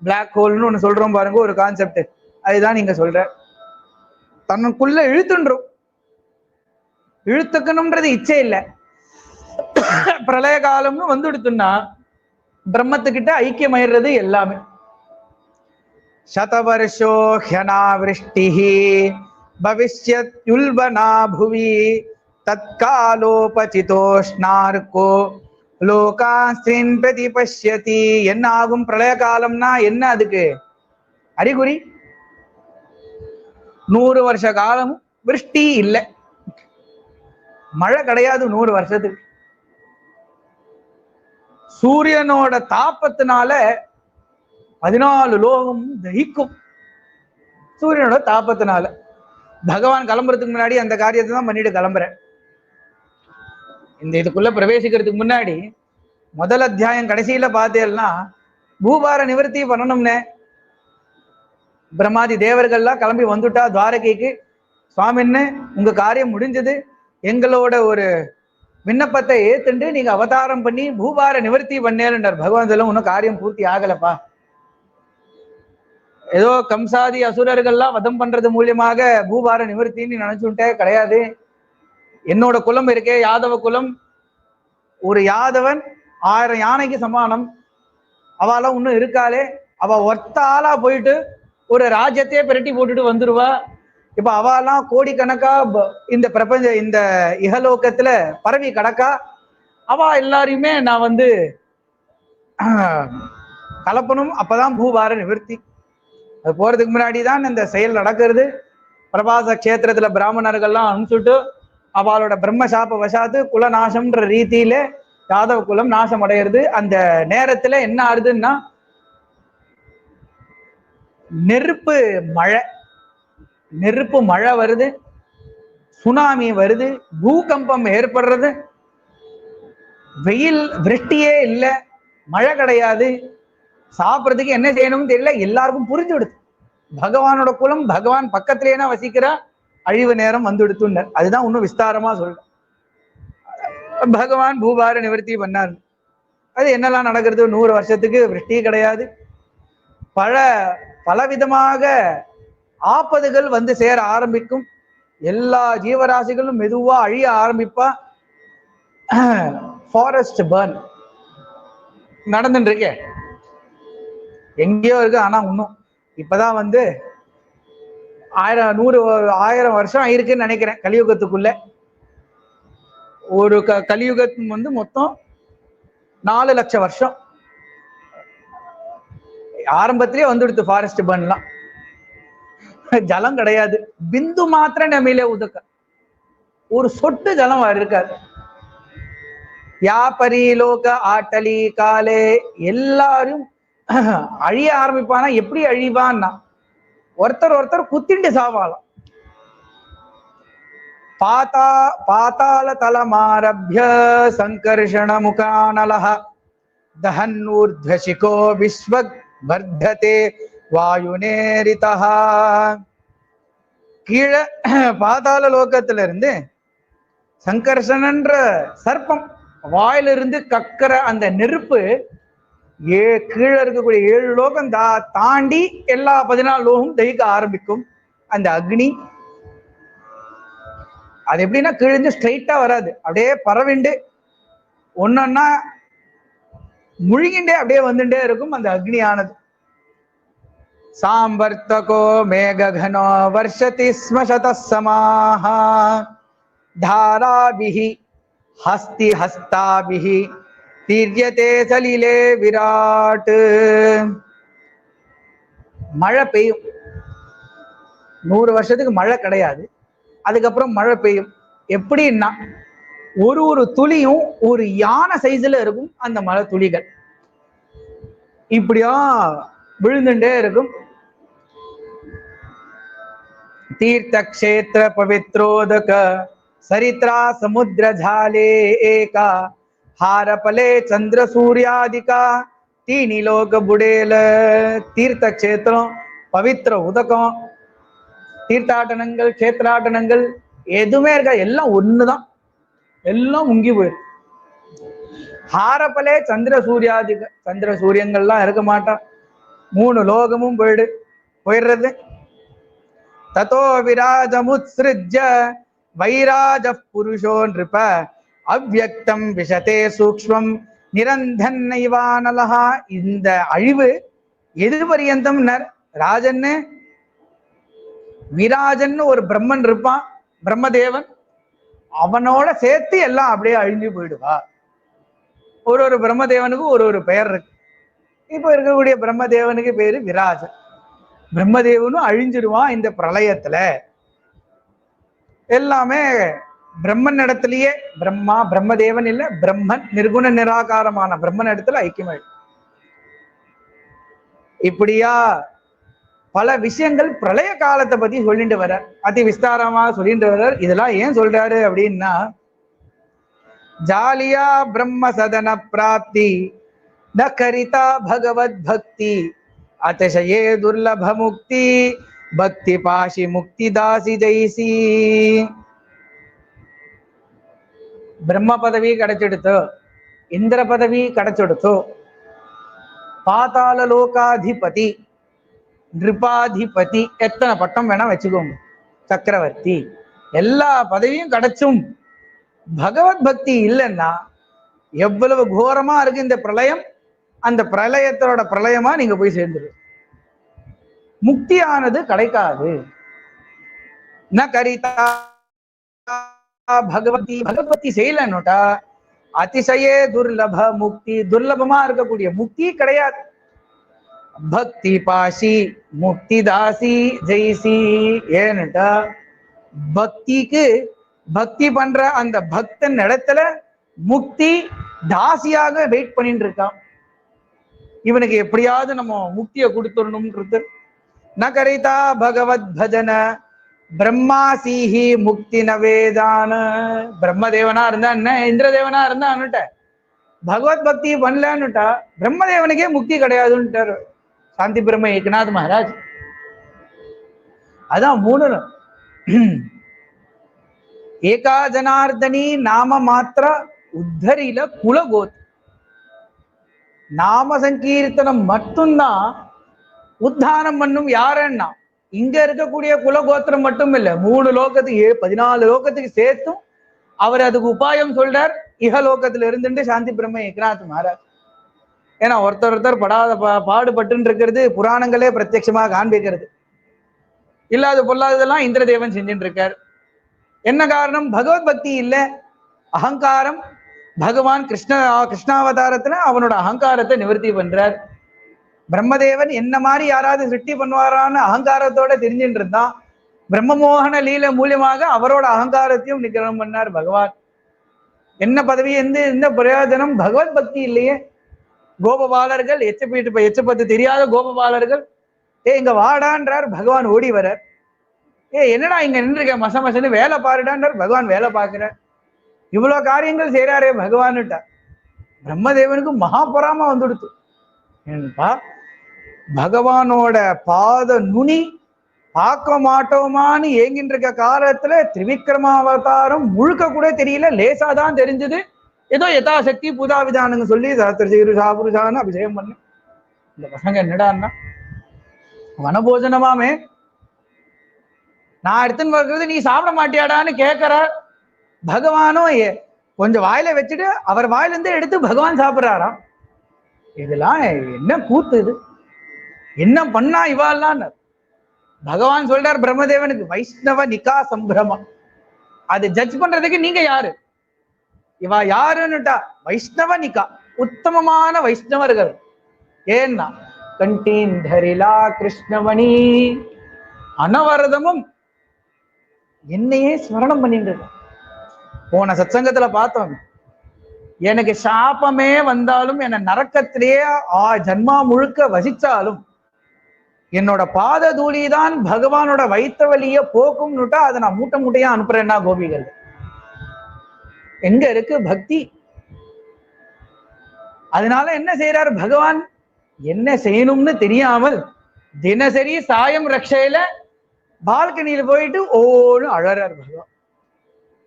பிளாக் ஹோல்னு ஒண்ணு சொல்றோம் பாருங்க, ஒரு கான்செப்ட், அதுதான் நீங்க சொல்ற. தன்னுக்குள்ள இழுத்துன்றும். இழுத்துக்கணும்ன்றது இச்சை இல்லை. பிரளய காலம்னு வந்து எடுத்துன்னா பிரம்மத்துக்கிட்ட ஐக்கியமாயிடுறது எல்லாமே. சதவர்ஷோ ஹ்யனாவிருஷ்டிஹி பவிஷ்யத் யுல்பனா புவி தத்காலோபசிதோஷ்ணார்கோ லோகாஸ்திரின் பிரதிபஷ்யதி. என்ன ஆகும் பிரளய காலம்னா? என்ன அதுக்கு அறிகுறி? 100 வருஷ காலமும் விருஷ்டி இல்லை, மழை கிடையாது 100 வருஷத்துக்கு. சூரியனோட தாப்பத்தினால 14 லோகம் தகிக்கும். சூரியனோட தாப்பத்தினால பகவான் கிளம்புறதுக்கு முன்னாடி அந்த காரியத்தை தான் பண்ணிட்டு கிளம்புறேன். இந்த இதுக்குள்ள பிரவேசிக்கிறதுக்கு முன்னாடி முதல் அத்தியாயம் கடைசியில பார்த்தேன்னா பூபார நிவர்த்தி பண்ணணும்னே. பிரம்மாதி தேவர்கள்லாம் கிளம்பி வந்துட்டா துவாரகைக்கு. சுவாமின்னு உங்க காரியம் முடிஞ்சது, எங்களோட ஒரு விண்ணப்பத்தை ஏத்துண்டு நீங்க அவதாரம் பண்ணி பூபார நிவர்த்தி பண்ணேன்றார். பகவான் சொல்ல இன்னும் காரியம் பூர்த்தி ஆகலப்பா. ஏதோ கம்சாதி அசுரர்கள்லாம் வதம் பண்றது மூலியமாக பூபார நிவர்த்தின்னு நினைச்சுட்டே கிடையாது. என்னோட குலம் இருக்கே யாதவ குலம், ஒரு யாதவன் 1000 யானைக்கு சமானம். அவெல்லாம் இன்னும் இருக்காளே, அவ ஒத்த ஆளா போயிட்டு ஒரு ராஜ்யத்தையே பிரட்டி போட்டுட்டு வந்துருவா. இப்ப அவெல்லாம் கோடிக்கணக்கா இந்த பிரபஞ்ச இந்த இகலோகத்துல பரவி கிடக்கா. அவ எல்லாரையுமே நான் வந்து கலப்பணும். அப்பதான் பூபார நிவர்த்தி. அது போறதுக்கு முன்னாடி தான் இந்த செயல் நடக்கிறது. பிரபாச கஷேத்திரத்துல பிராமணர்கள்லாம் அனுப்பிச்சுட்டு அவளோட பிரம்மசாப வசாத்து குலநாசம்ன்ற ரீதியில யாதவ குலம் நாசம் அடையிறது. அந்த நேரத்துல என்ன ஆறுதுன்னா நெருப்பு மழை வருது, சுனாமி வருது, பூகம்பம் ஏற்படுறது. வெயில் விருஷ்டியே இல்லை, மழை கிடையாது, சாப்பிட்றதுக்கு என்ன செய்யணும்னு தெரியல. எல்லாருக்கும் புரிஞ்சுடுது பகவானோட குலம் பகவான் பக்கத்திலேயே வசிக்கிறா, அழிவு நேரம் வந்து எடுத்துனர். அதுதான் இன்னும் விஸ்தாரமா சொல்றேன். பகவான் பூபார நிவர்த்தி பண்ணார். அது என்னெல்லாம் நடக்கிறது? 100 வருஷத்துக்கு விருஷ்டி கிடையாது. பலவிதமாக ஆபத்துகள் வந்து சேர ஆரம்பிக்கும். எல்லா ஜீவராசிகளும் மெதுவா அழிய ஆரம்பிப்பா. ஃபாரஸ்ட் பர்ன் நடந்துட்டு இருக்கே, எங்கேயோ இருக்கு. ஆனா இன்னும் இப்பதான் வந்து 1000 வருஷம் ஆயிருக்குன்னு நினைக்கிறேன் கலியுகத்துக்குள்ள. ஒரு கலியுகம் வந்து மொத்தம் 4 லட்சம் வருஷம். ஆரம்பத்திலேயே வந்துடுது ஃபாரஸ்ட் பர்ன்லாம். ஜலம் கிடையாது, பிந்து மாத்திரம் நம்மிலே உதக்க, ஒரு சொட்டு ஜலம் இருக்காது. யாபரிலோக ஆட்டலி காலே எல்லாரும் அழிய ஆரம்பிப்பானா? எப்படி அழிவான்னா ஒருத்தர் குத்திண்டு சாவாலாம். பாதாள தலமாரபிய சங்கர்ஷண முகானலஹ தஹன்னூர்த்வசிகோ விஸ்வக் வர்ததே வாயுநேரிதஹ. கீழே பாதாள லோகத்துல இருந்து சங்கர்ஷணன்ற சர்ப்பம் வாயிலிருந்து கக்கிற அந்த நெருப்பு கீழே இருக்கக்கூடிய 7 லோகம் தாண்டி எல்லா 14 லோகம் தகிக்க ஆரம்பிக்கும். அந்த அக்னி அது எப்படின்னா கிழிஞ்சு ஸ்ட்ரைட்டா வராது, அப்படியே பரவிண்டு ஒன்னொன்னா முழுகிண்டே அப்படியே வந்துட்டே இருக்கும் அந்த அக்னியானது. சாம்பர்த்தகோ மேககனோ வர்ஷதி ஸ்ம சதசமாஹ தாராபிஹி ஹஸ்தி ஹஸ்தாபிஹி தீர்யதே சலிலே விராட். மழை பெய்யும், 100 வருஷத்துக்கு மழை கிடையாது, அதுக்கப்புறம் மழை பெய்யும். எப்படின்னா ஒரு ஒரு துளியும் ஒரு யானை சைஸ்ல இருக்கும். அந்த மழை துளிகள் இப்படியா விழுந்துட்டே இருக்கும். தீர்த்த கஷேத்திர பவித்ரோதக சரித்ரா சமுத்திர ஜாலே ஏகா ஹாரபலே சந்திர சூர்யாதிகா தீனி லோக புடேல. தீர்த்த கஷேத்திரம், பவித்திர உதகம், தீர்த்தாட்டனங்கள், கஷேத்திராட்டனங்கள் எதுவுமே இருக்கா, எல்லாம் ஒண்ணுதான், எல்லாம் முங்கி போயிடும். ஹாரபலே சந்திர சூர்யாதிக, சந்திர சூரியங்கள்லாம் இருக்க மாட்டான், 3 லோகமும் போயிடுறது. ததோ விராஜமுத்ஸ்ருஜ்ய வைராஜ புருஷோ நிருப அவ்யக்தம் விஷதே சூக்ஷ்மம் நிரந்தன்னைவானலஹா. இந்த அழிவு எது பரியந்தம்? ராஜன்னு விராஜன்னு ஒரு பிரம்மன் இருப்பான், பிரம்மதேவன், அவனோட சேர்த்து எல்லாம் அப்படியே அழிஞ்சு போயிடுவா. ஒரு பிரம்மதேவனுக்கு ஒரு பெயர் இருக்கு. இப்ப இருக்கக்கூடிய பிரம்மதேவனுக்கு பேரு விராஜன். பிரம்மதேவனும் அழிஞ்சிருவான் இந்த பிரளயத்துல. எல்லாமே பிரம்மன் இடத்துலயே, பிரம்மதேவன் இல்ல, பிரம்மன் நிர்குண நிராகாரமான பிரம்மன் இடத்துல ஐக்கியமாயிடும். இப்படியா பல விஷயங்கள் பிரளய காலத்தை பத்தி சொல்லிட்டு வர, அதி விஸ்தாரமாக சொல்லிட்டு வர. இதெல்லாம் ஏன் சொல்றாரு அப்படின்னா, ஜாலியா பிரம்ம சதன பிராப்தி ந கரிதா பகவத் பக்தி அதிசயே துர்லப முக்தி பக்தி பாஷி முக்தி தாசி ஜெய்சி. பிரம்ம பதவி கிடைச்செடுத்தோ, இந்திர பதவி கிடைச்செடுத்தோ, பாதாள லோகாதிபதி, நிருபாதிபதி, எத்தனை பட்டம் வேணா வச்சுக்கோங்க, சக்கரவர்த்தி, எல்லா பதவியும் கிடைச்சும் பகவத் பக்தி இல்லைன்னா எவ்வளவு கோரமா இருக்கு இந்த பிரளயம். அந்த பிரளயத்தோட பிரளயமா நீங்க போய் சேர்ந்துரு, முக்தியானது கிடைக்காது. ந கரிதா பகவதி, பகவத்பக்தி செய்யலன்னுட்டா அதிசயே துர்லப முக்தி, துர்லபமா இருக்கக்கூடிய முக்தி கிடையாது. பக்தி பாசி முக்தி தாசி ஜெய்சி. ஏன்னுட்டா பக்திக்கு, பக்தி பண்ற அந்த பக்தன் இடத்துல முக்தி தாசியாக வெயிட் பண்ணிட்டு இருக்கான். இவனுக்கு எப்படியாவது நம்ம முக்தியை கொடுத்துடணும்ன்றது. ந கரிதா பகவத் பஜன பிரம்மாசீஹி முக்தி நவேதான. பிரம்மதேவனா இருந்தா என்ன, இந்திரதேவனா இருந்தா அன்னுட்ட பகவத் பக்தி பண்ணலன்னுட்டா பிரம்மதேவனுக்கே முக்தி கிடையாதுன்ட்டார் சாந்தி பிரம்ம ஏகநாத் மகாராஜ். அதான் 3 ஏகா ஜனார்தனி நாம மாத்திர உத்தரில குலகோத். நாம சங்கீர்த்தனம் மட்டும்தான் உத்தானம் பண்ணும். யாருன்னா இங்க இருக்கக்கூடிய குலகோத்திரம் மட்டும் இல்ல, 3 லோகத்துக்கு 14 லோகத்துக்கு சேர்த்தும் அவர் அதுக்கு உபாயம் சொல்றார். இகலோகத்துல இருந்துட்டு சாந்தி பிரம்ம ஏகநாத் மகாராஜ். ஏன்னா ஒருத்தர் படாத பாடுபட்டு இருக்கிறது புராணங்களே பிரத்யட்சமாக காண்பிக்கிறது. இல்லாத பொல்லாததெல்லாம் இந்திரதேவன் செஞ்சுட்டு இருக்கார். என்ன காரணம்? பகவத் பக்தி இல்ல, அகங்காரம். பகவான் கிருஷ்ணாவதாரத்துல அவனோட அகங்காரத்தை நிவர்த்தி பண்றார். பிரம்மதேவன் என்ன மாதிரி யாராவது சிருஷ்டி பண்ணுவாரான்னு அகங்காரத்தோட தெரிஞ்சுட்டு இருந்தான். பிரம்மமோகன லீல மூலியமாக அவரோட அகங்காரத்தையும் நிகிரகம் பண்ணார் பகவான். என்ன பதவி, எந்த பிரயோஜனம்? பகவத் பக்தி இல்லையே. கோபபாலர்கள், எச்சப்பத்து தெரியாத கோபபாலர்கள், இங்க வாடான்றார், பகவான் ஓடி வரார். என்னடா இங்க நின்றுருக்க, மசன்னு வேலை பாருடான்றார், பகவான் வேலை பார்க்கிறார். இவ்வளவு காரியங்கள் செய்யறாரே பகவான்ட்டா. பிரம்மதேவனுக்கு மகாபுராம வந்துடுத்து. ஏன்பா, பகவானோட பாத நுனி பார்க்க மாட்டோமான்னு ஏங்கின்ற இருக்க காலத்துல திரிவிக்ரமாவதாரம் முழுக்க கூட தெரியல, லேசாதான் தெரிஞ்சது. ஏதோ யதாசக்தி பூதா விதானங்க சொல்லி சாபுருஷான்னு அபிஷேகம் பண்ணு. இந்த பசங்க என்னடான்னா வனபோஜனமாமே நான் எடுத்துன்னு வருகிறது நீ சாப்பிட மாட்டியாடான்னு கேட்கிற பகவானும் கொஞ்சம் வாயில வச்சுட்டு அவர் வாயிலிருந்து எடுத்து பகவான் சாப்பிட்றாராம். இதெல்லாம் என்ன கூத்து, இது என்ன பண்ணா இவாள்லாம்? பகவான் சொல்றார் பிரம்மதேவனுக்கு, வைஷ்ணவ நிகா சம்பிரமம். அது ஜட்ஜ் பண்றதுக்கு நீங்க யாரு? இவா யாருன்னுட்டா வைஷ்ணவ நிகா, உத்தமமான வைஷ்ணவர்கள். ஏன்னா கண்டீன் தரிலா கிருஷ்ணமணி, அனவரதமும் என்னையே ஸ்மரணம் பண்ணிட்டு. போன சத்சங்கத்துல பார்த்தோம், எனக்கு சாபமே வந்தாலும் என்ன நரக்கத்திலேயே ஜன்மா முழுக்க வசிச்சாலும் என்னோட பாத தூளிதான் பகவானோட வைத்த வழிய போக்கும்னுட்டா அதை நான் மூட்டை மூட்டையா அனுப்புறேன்னா கோபிகள். எங்க இருக்கு பக்தி? அதனால என்ன செய்யறாரு பகவான்? என்ன செய்யணும்னு தெரியாமல் தினசரி சாயம் ரக்ஷையில பால்கனியில போயிட்டு ஓன்னு அழறாரு பகவான்.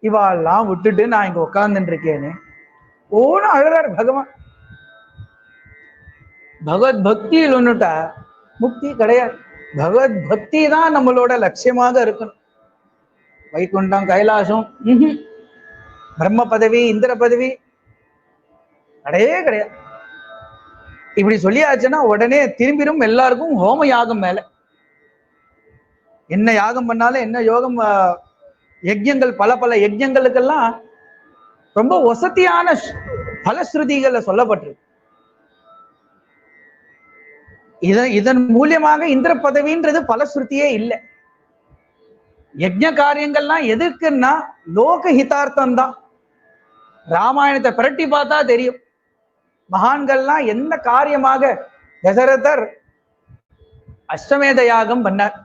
இவாள்லாம் விட்டுட்டு நான் இங்க உட்கார்ந்துட்டு இருக்கேன்னு ஓன்னு அழறாரு பகவான். பகவத் பக்தியில் ஒண்ணுட்டா முக்தி கிடையாது. பகவத் பக்தி தான் நம்மளோட லட்சியமாக இருக்கணும். வைகுண்டம், கைலாசம், பிரம்ம பதவி, இந்திர பதவி கிடையவே கிடையாது. இப்படி சொல்லியாச்சுன்னா உடனே திரும்பிடும் எல்லாருக்கும் ஹோம யாகம் மேல. என்ன யாகம் பண்ணாலும், என்ன யோகம் யஜ்யங்கள், பல பல யஜ்யங்களுக்கெல்லாம் ரொம்ப வசதியான பலஸ்ருதிகள்ல சொல்லப்பட்டிருக்கு. இதன் மூலியமாக இந்திர பதவின்றது பலஸ்ருதியே இல்லை. யஜ்ஞ காரியங்கள்லாம் எதுக்குன்னா லோக ஹிதார்த்தம் தான். ராமாயணத்தை பிரட்டி பார்த்தா தெரியும். மகான்கள்லாம் எந்த காரியமாக தசரதர் அஸ்வமேத யாகம் பண்ணார்.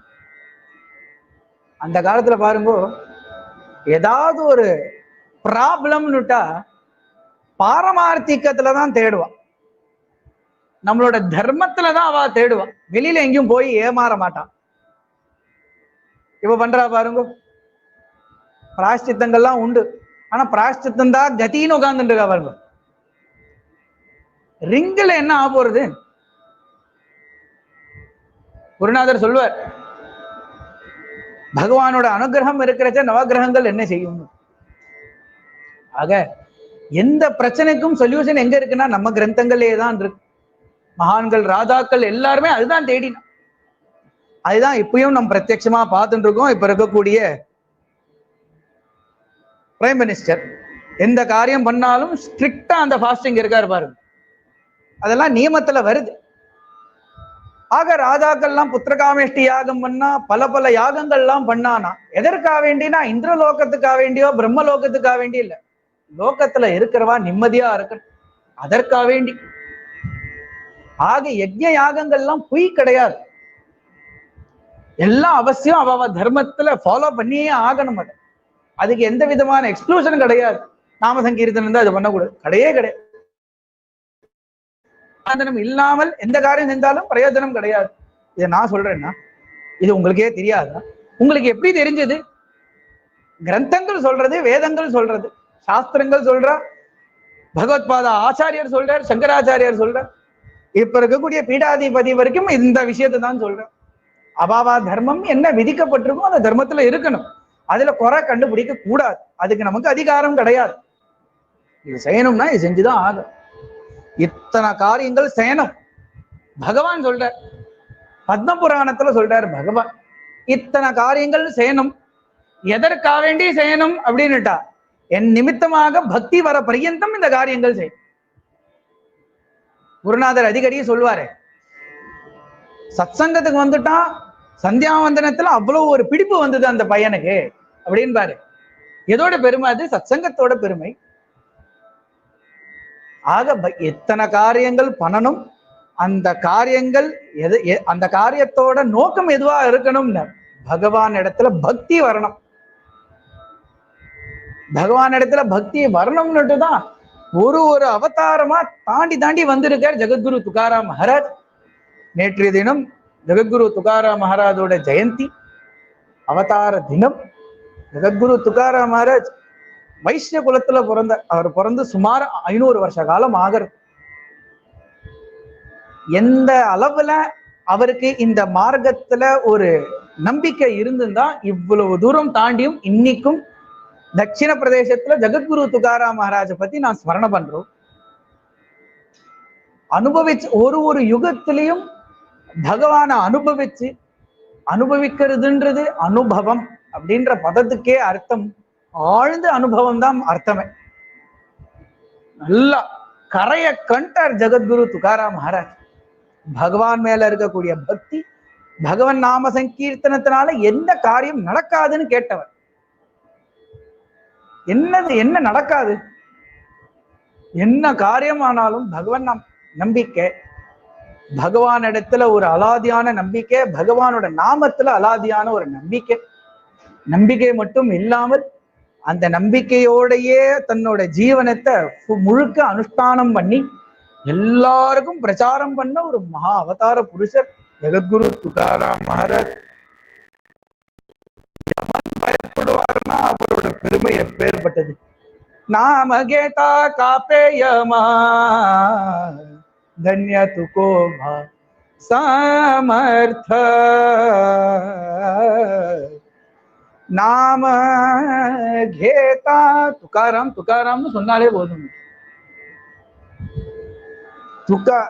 அந்த காலத்துல பாருங்க, ஏதாவது ஒரு ப்ராப்ளம்னுட்டா பாரமார்த்திகத்துலதான் தேடுவான். நம்மளோட தர்மத்துலதான் அவ தேடுவான். வெளியில எங்கேயும் போய் ஏமாற மாட்டான். இப்ப பண்றா பாருங்க, பிராயஷ்சித்தங்கள்லாம் உண்டு. ஆனா பிராயஷ்சித்தம் தான் கத்தின்னு உட்கார்ந்துட்டு இருக்கா பாருங்க. ரிங்கில் என்ன ஆக போறது? குருநாதர் சொல்வார், பகவானோட அனுகிரகம் இருக்கிறச்ச நவகிரகங்கள் என்ன செய்யும். ஆக எந்த பிரச்சனைக்கும் சொல்யூஷன் எங்க இருக்குன்னா நம்ம கிரந்தங்களே தான் இருக்கு. மகான்கள், ராஜாக்கள் எல்லாருமே அதுதான் தேடினோம். அதுதான் இப்பயும் நம்ம பிரத்யட்சமா பார்த்துட்டு இருக்கோம். இப்ப இருக்கக்கூடிய பிரைம் மினிஸ்டர் எந்த காரியம் பண்ணாலும் ஸ்ட்ரிக்டா அந்த ஃபாஸ்டிங் இருக்காரு பாருங்க. அதெல்லாம் நியமத்துல வருது. ஆக ராஜாக்கள்லாம் புத்திரகாமேஷ்டி யாகம் பண்ணா, பல பல யாகங்கள்லாம் பண்ணானா எதற்காக வேண்டினா இந்திரலோகத்துக்காக வேண்டியோ பிரம்மலோகத்துக்காக வேண்டி இல்லை. லோகத்துல இருக்கிறவா நிம்மதியா இருக்கணும், அதற்காக வேண்டி. ஆக யஜ்ஞ யாகங்கள்லாம் பொய் கிடையாது. எல்லாம் அவசியம் அவ தர்மத்துல ஃபாலோ பண்ணியே ஆகணும். அதுக்கு எந்த விதமான எக்ஸ்க்ளூஷன் கிடையாது. நாம சங்கீர்த்தனம் தான் அது பண்ணக்கூடாது, கிடையவே கிடையாது. இல்லாமல் எந்த காரியம் செஞ்சாலும் பிரயோஜனம் கிடையாது. இதை நான் சொல்றேன்னா இது உங்களுக்கே தெரியாதா? உங்களுக்கு எப்படி தெரிஞ்சது? கிரந்தங்கள் சொல்றது, வேதங்கள் சொல்றது, சாஸ்திரங்கள் சொல்றா, பகவத்பாதா ஆச்சாரியர் சொல்றார், சங்கராச்சாரியர் சொல்றார், இப்ப இருக்கக்கூடிய பீடாதிபதி வரைக்கும் இந்த விஷயத்தை தான் சொல்றேன். அபாவா தர்மம் என்ன விதிக்கப்பட்டிருக்கோ அந்த தர்மத்துல இருக்கணும். அதுல குறை கண்டுபிடிக்க கூடாது. அதுக்கு நமக்கு அதிகாரம் கிடையாது. இது செய்யணும்னா இது செஞ்சுதான் ஆகும். இத்தனை காரியங்கள் செய்யணும். பகவான் சொல்ற, பத்ம புராணத்துல சொல்றாரு பகவான், இத்தனை காரியங்கள் செய்யணும். எதற்காக வேண்டி செய்யணும் அப்படின்னுட்டா, என் நிமித்தமாக பக்தி வர பரியந்தம் இந்த காரியங்கள் செய்யும். குருநாதர் அடிக்கடி சொல்லுவாரு, சத்சங்கத்துக்கு வந்துட்டா சந்தியாவந்தனத்துல அவ்வளவு ஒரு பிடிப்பு வந்தது அந்த பையனுக்கு அப்படின்னு பாரு. எதோட பெருமை? அது சத்சங்கத்தோட பெருமை. ஆக எத்தனை காரியங்கள் பண்ணணும், அந்த காரியங்கள் அந்த காரியத்தோட நோக்கம் எதுவா இருக்கணும்னு பகவான் இடத்துல பக்தி வரணும். பகவான் இடத்துல பக்தி வரணும்னுட்டு தான் ஒரு ஒரு அவதாரமா தாண்டி தாண்டி வந்திருக்கார் ஜெகத்குரு துகாராம் மகாராஜ். நேற்றைய தினம் ஜெகத்குரு துகாராம் மகாராஜோட ஜெயந்தி, அவதார தினம். ஜெகத்குரு துகாராம் மகாராஜ் வைஷ்ய குலத்துல பிறந்த அவர் பிறந்து சுமார் 500 வருஷ காலம் ஆகிறது. எந்த அளவுல அவருக்கு இந்த மார்க்கத்துல ஒரு நம்பிக்கை இருந்துதான் இவ்வளவு தூரம் தாண்டியும் இன்னைக்கும் தட்சிண பிரதேசத்துல ஜெகத்குரு துகாராம் மகாராஜை பத்தி நான் ஸ்மரண பண்றோம். அனுபவிச்சு ஒரு யுகத்திலையும் பகவான அனுபவிக்கிறதுன்றது அனுபவம் அப்படின்ற பதத்துக்கே அர்த்தம் ஆழ்ந்த அனுபவம் தான் அர்த்தமே. நல்லா கரைய கண்டார் ஜெகத்குரு துகாராம் மகாராஜ். பகவான் மேல இருக்கக்கூடிய பக்தி, பகவன் நாம சங்கீர்த்தனத்தினால எந்த காரியம் நடக்காதுன்னு கேட்டவர். என்ன நடக்காது, என்ன காரியமானாலும் பகவான் நம்பிக்கை, பகவான் இடத்துல ஒரு அலாதியான நம்பிக்கை, பகவானோட நாமத்துல அலாதியான ஒரு நம்பிக்கை மட்டும் இல்லாமல் அந்த நம்பிக்கையோடையே தன்னோட ஜீவனத்தை முழுக்க அனுஷ்டானம் பண்ணி எல்லாருக்கும் பிரச்சாரம் பண்ண ஒரு மகா அவதார புருஷர் ஜெகத்குரு துகாராம் மகாராஜ். பயப்படுவார்னா அவரோட பெருமை எப்பேற்பட்டது. நாம கேட்டா காப்பேயமா धन्य तुको समर्थ नाम घेता तुकाराम. तुकाराम சொன்னாலே போதும். துக்கா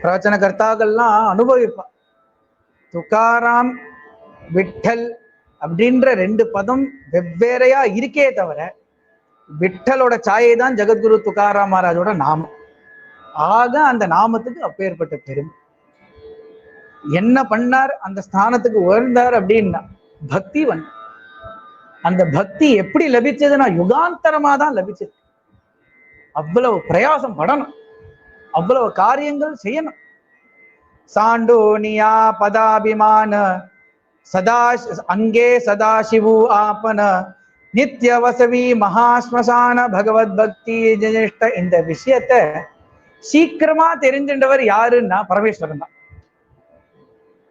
பிரவச்சன கர்த்தாக்கள்லாம் அனுபவிப்பா. துக்காராம் விட்டல் அப்படின்ற ரெண்டு பதம் வெவ்வேறையா இருக்கே தவிர விட்டலோட சாயை தான் ஜெகத்குரு துகாராம் மகாராஜோட நாமம். ஆக அந்த நாமத்துக்கு அப்பேற்பட்ட பெருமை. என்ன பண்ணார், அந்த ஸ்தானத்துக்கு உயர்ந்தார் அப்படின்னா பக்தி வந்து. அந்த பக்தி எப்படி லபிச்சதுன்னா யுகாந்தரமா தான் லபிச்சது. அவ்வளவு பிரயாசம் படணும், அவ்வளவு காரியங்கள் செய்யணும். சாண்டோனியா பதாபிமான சதா அங்கே சதாசிவு ஆபன நித்திய வசவி மகாஸ்மசான பகவத் பக்தி ஜனிஷ்ட. இந்த விஷயத்த சீக்கிரமா தெரிஞ்சின்றவர் யாருன்னா பரமேஸ்வரன் தான்.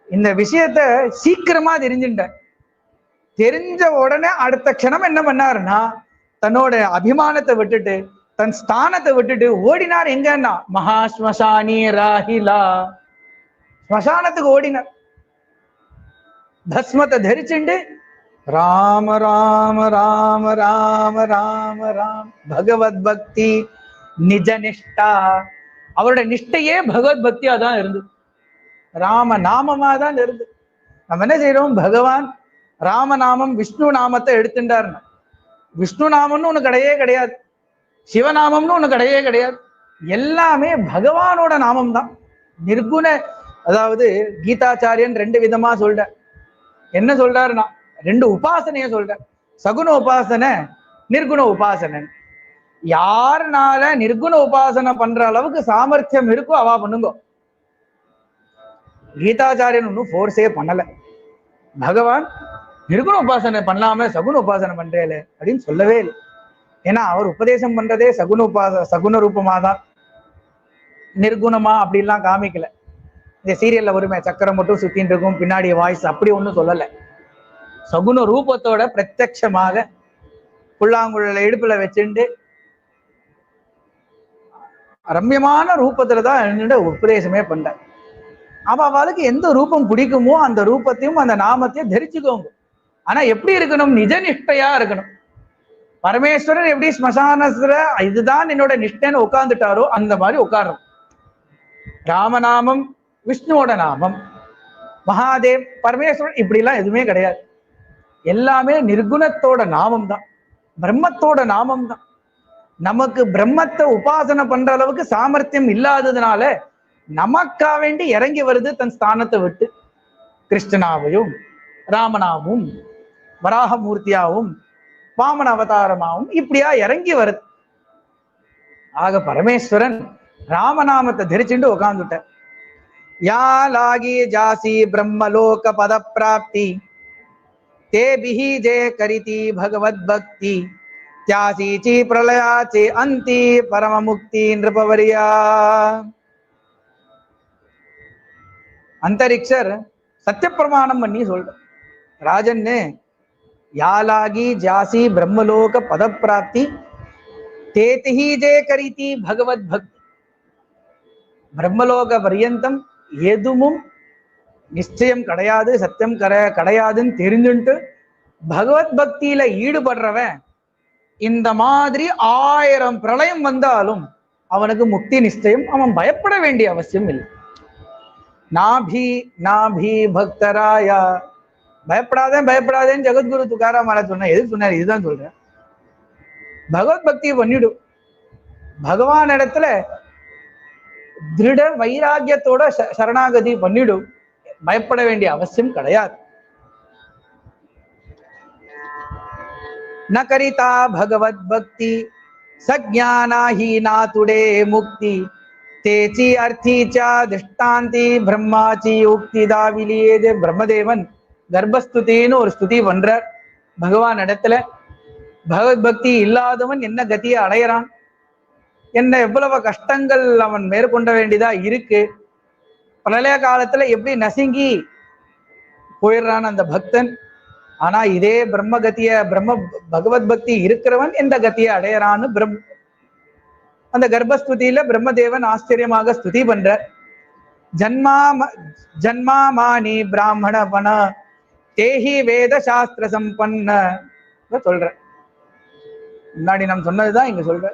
இந்த விஷயத்த சீக்கிரமா தெரிஞ்ச உடனே அடுத்த க்ஷணம் என்ன பண்ணாருன்னா தன்னோட அபிமானத்தை விட்டுட்டு தன் ஸ்தானத்தை விட்டுட்டு ஓடினார். எங்கன்னா மகாஸ்மசானி ராஹிலா, ஸ்மசானத்துக்கு ஓடினார். பஸ்மத்தை தரிச்சுண்டு ராம ராம ராம ராம ராம ராம் பகவத் பக்தி நிஜ நிஷ்டா. அவரோட நிஷ்டையே பகவத் பக்தியா தான் இருந்து, ராம நாமமா தான் இருந்து. நம்ம என்ன செய்யறோம், பகவான் ராமநாமம் விஷ்ணு நாமத்தை எடுத்துட்டாருன்னா விஷ்ணு நாமம்னு ஒண்ணு கிடையவே கிடையாது, சிவநாமம்னு ஒண்ணு கிடையவே கிடையாது. எல்லாமே பகவானோட நாமம் தான். நிர்குண, அதாவது கீதாச்சாரியன் ரெண்டு விதமா சொல்ற. என்ன சொல்றாருன்னா ரெண்டு உபாசனைய சொல்ற, சகுண உபாசனை, நிர்குண உபாசனை. யாருனால நிர்குண உபாசனை பண்ற அளவுக்கு சாமர்த்தியம் இருக்கோ அவா பண்ணுங்க. கீதாச்சாரியன் ஒன்னும் ஃபோர்ஸே பண்ணல. பகவான் நிர்குண உபாசனை பண்ணாம சகுண உபாசனை பண்றேல அப்படின்னு சொல்லவே இல்லை. ஏன்னா அவர் உபதேசம் பண்றதே சகுண ரூபமாதான், நிர்குணமா அப்படிலாம் காமிக்கல. இந்த சீரியல்ல வருமே சக்கரம் மட்டும் சுத்தின்னு இருக்கும் பின்னாடி வாய்ஸ், அப்படி ஒன்றும் சொல்லலை. சகுன ரூபத்தோட பிரத்யட்சமாக புல்லாங்குழல இடுப்புல வச்சுட்டு ரம்யமான ரூபத்துலதான் என்னோட உபதேசமே பண்ற. அவளுக்கு எந்த ரூபம் பிடிக்குமோ அந்த ரூபத்தையும் அந்த நாமத்தையும் தரிச்சுக்கோங்க. ஆனா எப்படி இருக்கணும், நிஜ நிஷ்டையா இருக்கணும். பரமேஸ்வரன் எப்படி ஸ்மசானத்துல இதுதான் என்னோட நிஷ்டைன்னு உட்கார்ந்துட்டாரோ அந்த மாதிரி உட்காரணும். ராமநாமம், விஷ்ணுவோட நாமம், மகாதேவ், பரமேஸ்வரன் இப்படிலாம் எதுவுமே கிடையாது. எல்லாமே நிர்குணத்தோட நாமம் தான், பிரம்மத்தோட நாமம் தான். நமக்கு பிரம்மத்தை உபாசனை பண்ற அளவுக்கு சாமர்த்தியம் இல்லாததுனால நமக்கா வேண்டி இறங்கி வருது தன் ஸ்தானத்தை விட்டு. கிருஷ்ணனாவையும் ராமனாவும் வராகமூர்த்தியாவும் வாமன அவதாரமாவும் இப்படியா இறங்கி வருது. ஆக பரமேஸ்வரன் ராமநாமத்தை தரிச்சுட்டு உட்கார்ந்துட்ட. யா லாகி ஜாசி பிரம்மலோக பத பிராப்தி தே பிஹி ஜே கரிதி பகவத் பக்தி தியாசீச்சி பிரளயாச்சி அந்தி பரம முக்தி நிருபவரியா. அந்தரிக்ஷர் சத்தியப்பிரமாணம் பண்ணி சொல்ற, ராஜன்னு யாலாகி ஜாசி பிரம்மலோக பதப்பிராப்தி தேதிஹி ஜே கரிதி பகவத் பக்தி. பிரம்மலோக பரியந்தம் எதுவும் நிச்சயம் கிடையாது, சத்தியம் கிடையாதுன்னு தெரிஞ்சுட்டு பகவத் பக்தியில ஈடுபடுறவன் இந்த மாதிரி 1000 பிரளயம் வந்தாலும் அவனுக்கு முக்தி நிச்சயம். அவன் பயப்பட வேண்டிய அவசியம் இல்லை. நாபி நாபி பக்தராயா, பயப்படாதேன்னு ஜெகத்குரு துக்காராம் மகாராஜ் சொன்ன. எதுக்கு சொன்னார்? இதுதான் சொல்றேன். பகவத் பக்தியை பண்ணிடும். பகவான் இடத்துல திருட வைராக்கியத்தோட சரணாகதி பண்ணிடும். பயப்பட வேண்டிய அவசியம் கிடையாது. ந கரிதா பகவத் பக்தி சஜ்ஞானாஹி நாதுடே முக்தி தேச்சி அர்த்தீச்சா திஷ்டாந்தி பிரம்மாச்சி உக்தி தாவிலியேது. பிரம்மதேவன் கர்ப்பஸ்துதின்னு ஒரு ஸ்துதி பண்றார் பகவான் இடத்துல. பகவத் பக்தி இல்லாதவன் என்ன கதியை அடையறான், என்ன எவ்வளவு கஷ்டங்கள் அவன் மேற்கொண்ட வேண்டியதா இருக்கு, பிரளய காலத்துல எப்படி நசுங்கி போயிடுறான் அந்த பக்தன். ஆனா இதே பகவத் பக்தி இருக்கிறவன் எந்த கத்தியை அடையறான்னு அந்த கர்ப்பஸ்துதியில பிரம்மதேவன் ஆச்சரியமாக ஸ்துதி பண்ற. ஜன்மாமானி பிராமண பண தேஹி வேத சாஸ்திர சம்பன்ன சொல்ற. முன்னாடி நாம் சொன்னதுதான் இங்க சொல்ற.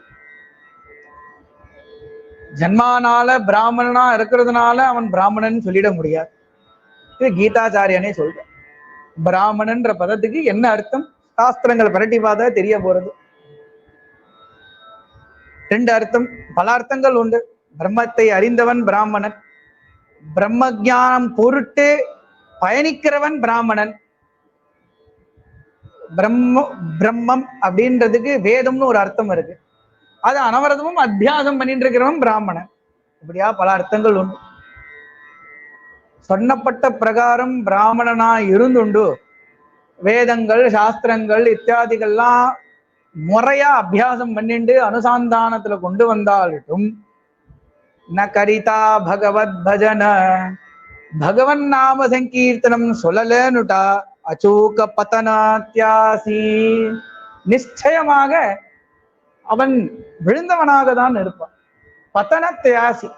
ஜன்மானால பிராமணனா இருக்கிறதுனால அவன் பிராமணன் சொல்லிட முடியாது. இது கீதாச்சாரியனே சொல்ற. பிராமணன்ற பதத்துக்கு என்ன அர்த்தம், சாஸ்திரங்கள் பரட்டி பார்த்தா தெரிய போறது. 2 அர்த்தம், பல அர்த்தங்கள் உண்டு. பிரம்மத்தை அறிந்தவன் பிராமணன், பிரம்ம ஞானம் பொருட்டு பயணிக்கிறவன் பிராமணன். பிரம்மம் அப்படின்றதுக்கு வேதம்னு ஒரு அர்த்தம் இருக்கு. அது அனவரதமும் அத்தியாசம் பண்ணிட்டு இருக்கிறவன் பிராமணன். இப்படியா பல அர்த்தங்கள் உண்டு. சொன்னப்பட்ட பிரகாரம் பிராமணனா இருந்துண்டு வேதங்கள் சாஸ்திரங்கள் இத்தியாதிகள்லாம் முறையா அபியாசம் பண்ணிட்டு அனுசந்தானத்துல கொண்டு வந்தாலும் ந கரிதா பகவத் பஜன, பகவன் நாம சங்கீர்த்தனம் சொல்லலனுட்டா அச்சூக பதனாத்யாசி, நிச்சயமாக அவன் விழுந்தவனாக தான் இருப்பான். பதனத்யாசி,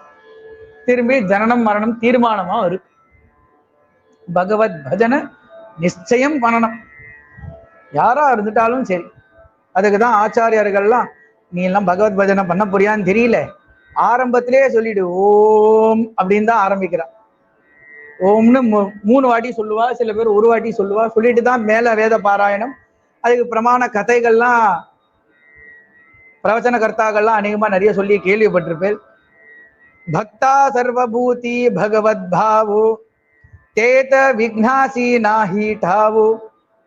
திரும்பி ஜனனம் மரணம் தீர்மானமா இருக்கு. பகவத் பஜன நிச்சயம் பண்ணணும், யாரா இருந்துட்டாலும் சரி. அதுக்குதான் ஆச்சாரியர்கள்லாம், நீ எல்லாம் பகவத் பஜனை பண்ண போறியான்னு தெரியல, ஆரம்பத்திலேயே சொல்லிடு ஓம் அப்படின்னு தான் ஆரம்பிக்கிறான். ஓம்னு 3 வாட்டி சொல்லுவா, சில பேர் 1 வாட்டி சொல்லுவா. சொல்லிட்டு தான் மேல வேத பாராயணம். அதுக்கு பிரமாண கதைகள்லாம் பிரவச்சன கர்த்தாக்கள்லாம் அநேகமா நிறைய சொல்லி கேள்விப்பட்டிருப்பேன். பக்தா சர்வபூதி பகவத் பாவோ தேத விக்னாசி நாஹி டாவோ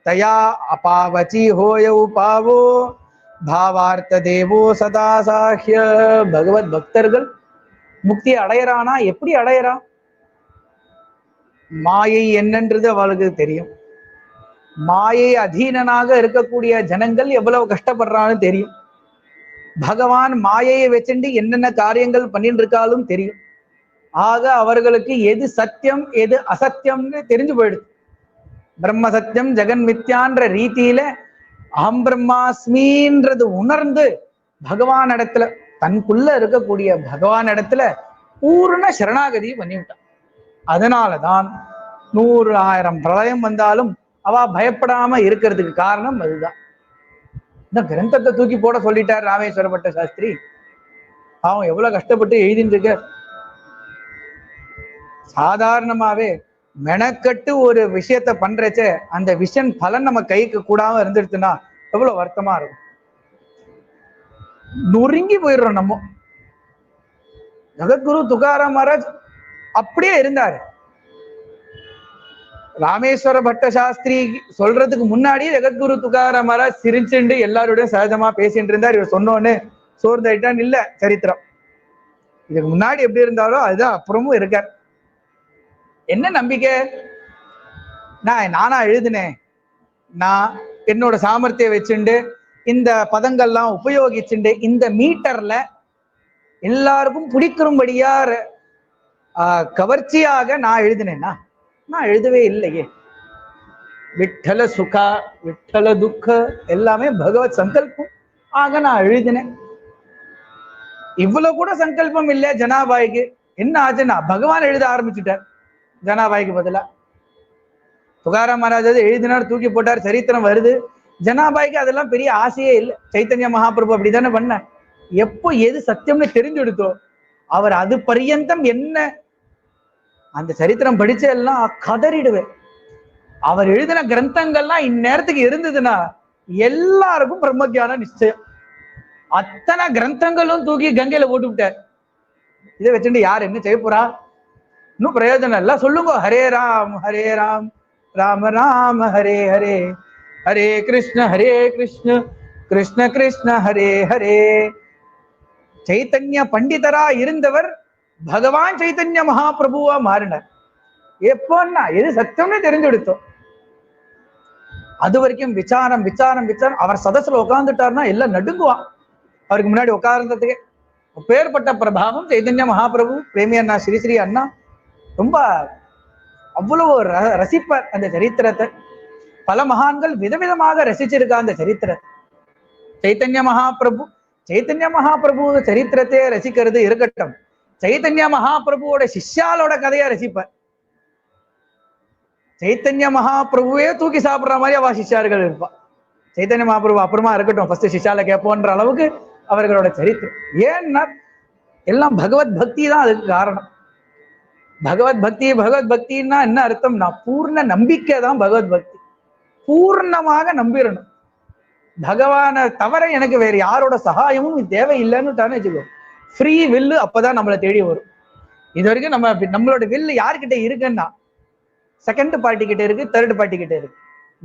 தயா அபாவச்சி ஹோயௌ பாவோ பாவார்த்த தேவோ சதா சாஹ்ய. பகவத் பக்தர்கள் முக்தி அடையறானா? எப்படி அடையறான்? மாயை என்னன்றது அவளுக்கு தெரியும். மாயை அதீனனாக இருக்கக்கூடிய ஜனங்கள் எவ்வளவு கஷ்டப்படுறான்னு தெரியும். பகவான் மாயையை வச்சுட்டு என்னென்ன காரியங்கள் பண்ணிட்டு இருக்காலும் தெரியும். ஆக அவர்களுக்கு எது சத்தியம் எது அசத்தியம்னு தெரிஞ்சு போயிடுது. பிரம்ம சத்தியம் ஜெகன் மித்யான்ற ரீதியில அகம் பிரம்மாஸ்மின்றது உணர்ந்து பகவான் இடத்துல, தனக்குள்ள இருக்கக்கூடிய பகவான் இடத்துல பூர்ண சரணாகதி பண்ணிவிட்டான். அதனாலதான் 100,000 பிரளயம் வந்தாலும் அவ பயப்படாம இருக்கிறதுக்கு காரணம் அதுதான். இந்த கிரந்தத்தை தூக்கி போட சொல்லிட்டார் ராமேஸ்வர பட்ட சாஸ்திரி. அவன் எவ்வளவு கஷ்டப்பட்டு எழுதிட்டு இருக்க. சாதாரணமாவே மெனக்கட்டு ஒரு விஷயத்த பண்றச்ச அந்த விஷயம் பலன் நம்ம கைக்கு கூடாம இருந்துடுச்சுன்னா எவ்வளவு வருத்தமா இருக்கும். நொறுங்கி போயிடுறோம் நம்ம. ஜகத்குரு துக்காராம் மகாராஜ் அப்படியே இருந்தாரு. ராமேஸ்வர பட்ட சாஸ்திரி சொல்றதுக்கு முன்னாடி ஜெகத்குரு துக்காராம் மகாராஜ் சிரிச்சுண்டு எல்லாரோடையும் சகஜமா பேசிட்டு இருந்தார். இவர் சொன்னோன்னு சோர்ந்தாயிட்டான்னு இல்ல சரித்திரம். இதுக்கு முன்னாடி எப்படி இருந்தாலோ அதுதான் அப்புறமும் இருக்கார். என்ன நம்பிக்கை? நானா எழுதினேன், நான் என்னோட சாமர்த்தியம் வச்சுண்டு இந்த பதங்கள்லாம் உபயோகிச்சுண்டு இந்த மீட்டர்ல எல்லாருக்கும் பிடிக்கும்படியா கவர்ச்சியாக நான் எழுதினேன்னா? நான் எழுதவே இல்லையே. விட்டல சுகா விட்டல துக்க எல்லாமே பகவத் சங்கல்பம் ஆக நான் எழுதினேன். இவ்வளவு கூட சங்கல்பம் இல்ல ஜனாபாய்க்கு. என்ன ஆச்சுன்னா பகவான் எழுத ஆரம்பிச்சுட்டார் ஜனாபாய்க்கு பதிலா. துகாராம் மகாராஜ் எழுதினார், தூக்கி போட்டார், சரித்திரம் வருது. ஜனாபாய்க்கு அதெல்லாம் பெரிய ஆசையே இல்லை. சைத்தன்ய மகாபிரபு அப்படித்தானே பண்ண. எப்போ எது சத்தியம்னு தெரிஞ்செடுத்தோ அவர் அது பரியந்தம் என்ன அந்த சரித்திரம் படிச்ச எல்லாம் கதறிடுவேன். அவர் எழுதின கிரந்தங்கள்லாம் இந்நேரத்துக்கு இருந்ததுன்னா எல்லாருக்கும் பிரம்மஜான நிச்சயம். அத்தனை கிரந்தங்களும் தூக்கி கங்கையில போட்டு விட்டார். இதை வச்சுட்டு யார் என்ன செய்ய போறா? இன்னும் பிரயோஜனம் இல்ல. சொல்லுங்க, ஹரே ராம் ராம ராம ஹரே ஹரே, ஹரே கிருஷ்ண கிருஷ்ண கிருஷ்ண ஹரே ஹரே. சைத்தன்ய பண்டிதரா இருந்தவர் பகவான் சைத்தன்ய மகாபிரபுவா மாறினார். எப்போன்னா எது சத்தியம்னு தெரிஞ்செடுத்தோம். அது வரைக்கும் விசாரம் விசாரம் விசாரம். அவர் சதசுல உட்கார்ந்துட்டார்னா எல்லாம் நடுங்குவான். அவருக்கு முன்னாடி உட்கார்ந்ததுக்கு பேர்பட்ட பிரபாவம் சைத்தன்ய மகாபிரபு. பிரேமி அண்ணா, ஸ்ரீ அண்ணா ரொம்ப அவ்வளவு ரசிப்பார் அந்த சரித்திரத்தை. பல மகான்கள் விதவிதமாக ரசிச்சிருக்கா அந்த சரித்திரத்தை. சைத்தன்ய மகாபிரபு சரித்திரத்தையே ரசிக்கிறது இருக்கட்டும், சைத்தன்ய மகாபிரபுவோட சிஷ்யாலோட கதையா ரசிப்பார். சைத்தன்ய மகாபிரபுவே தூக்கி சாப்பிடுற மாதிரி அவ சிஷ்யார்கள் இருப்பா. சைத்தன்ய மகாபிரபு அப்புறமா இருக்கட்டும், ஃபர்ஸ்ட் சிஷ்யால கேட்போன்ற அளவுக்கு அவர்களோட சரித்திரம். ஏன்னா எல்லாம் பகவத் பக்தி தான் அதுக்கு காரணம். பகவத் பக்தின்னா என்ன அர்த்தம்னா பூர்ண நம்பிக்கை தான் பகவத் பக்தி. பூர்ணமாக நம்பிடணும். பகவானை தவிர எனக்கு வேற யாரோட சகாயமும் தேவையில்லைன்னு தானே வச்சுக்கோ. ஃப்ரீ வில்லு அப்பதான் நம்மளை தேடி வரும். இது வரைக்கும் நம்மளோட வில்லு யாருக்கிட்ட இருக்குன்னா செகண்ட் பார்ட்டி கிட்ட இருக்கு, தேர்ட் பார்ட்டி கிட்ட இருக்கு,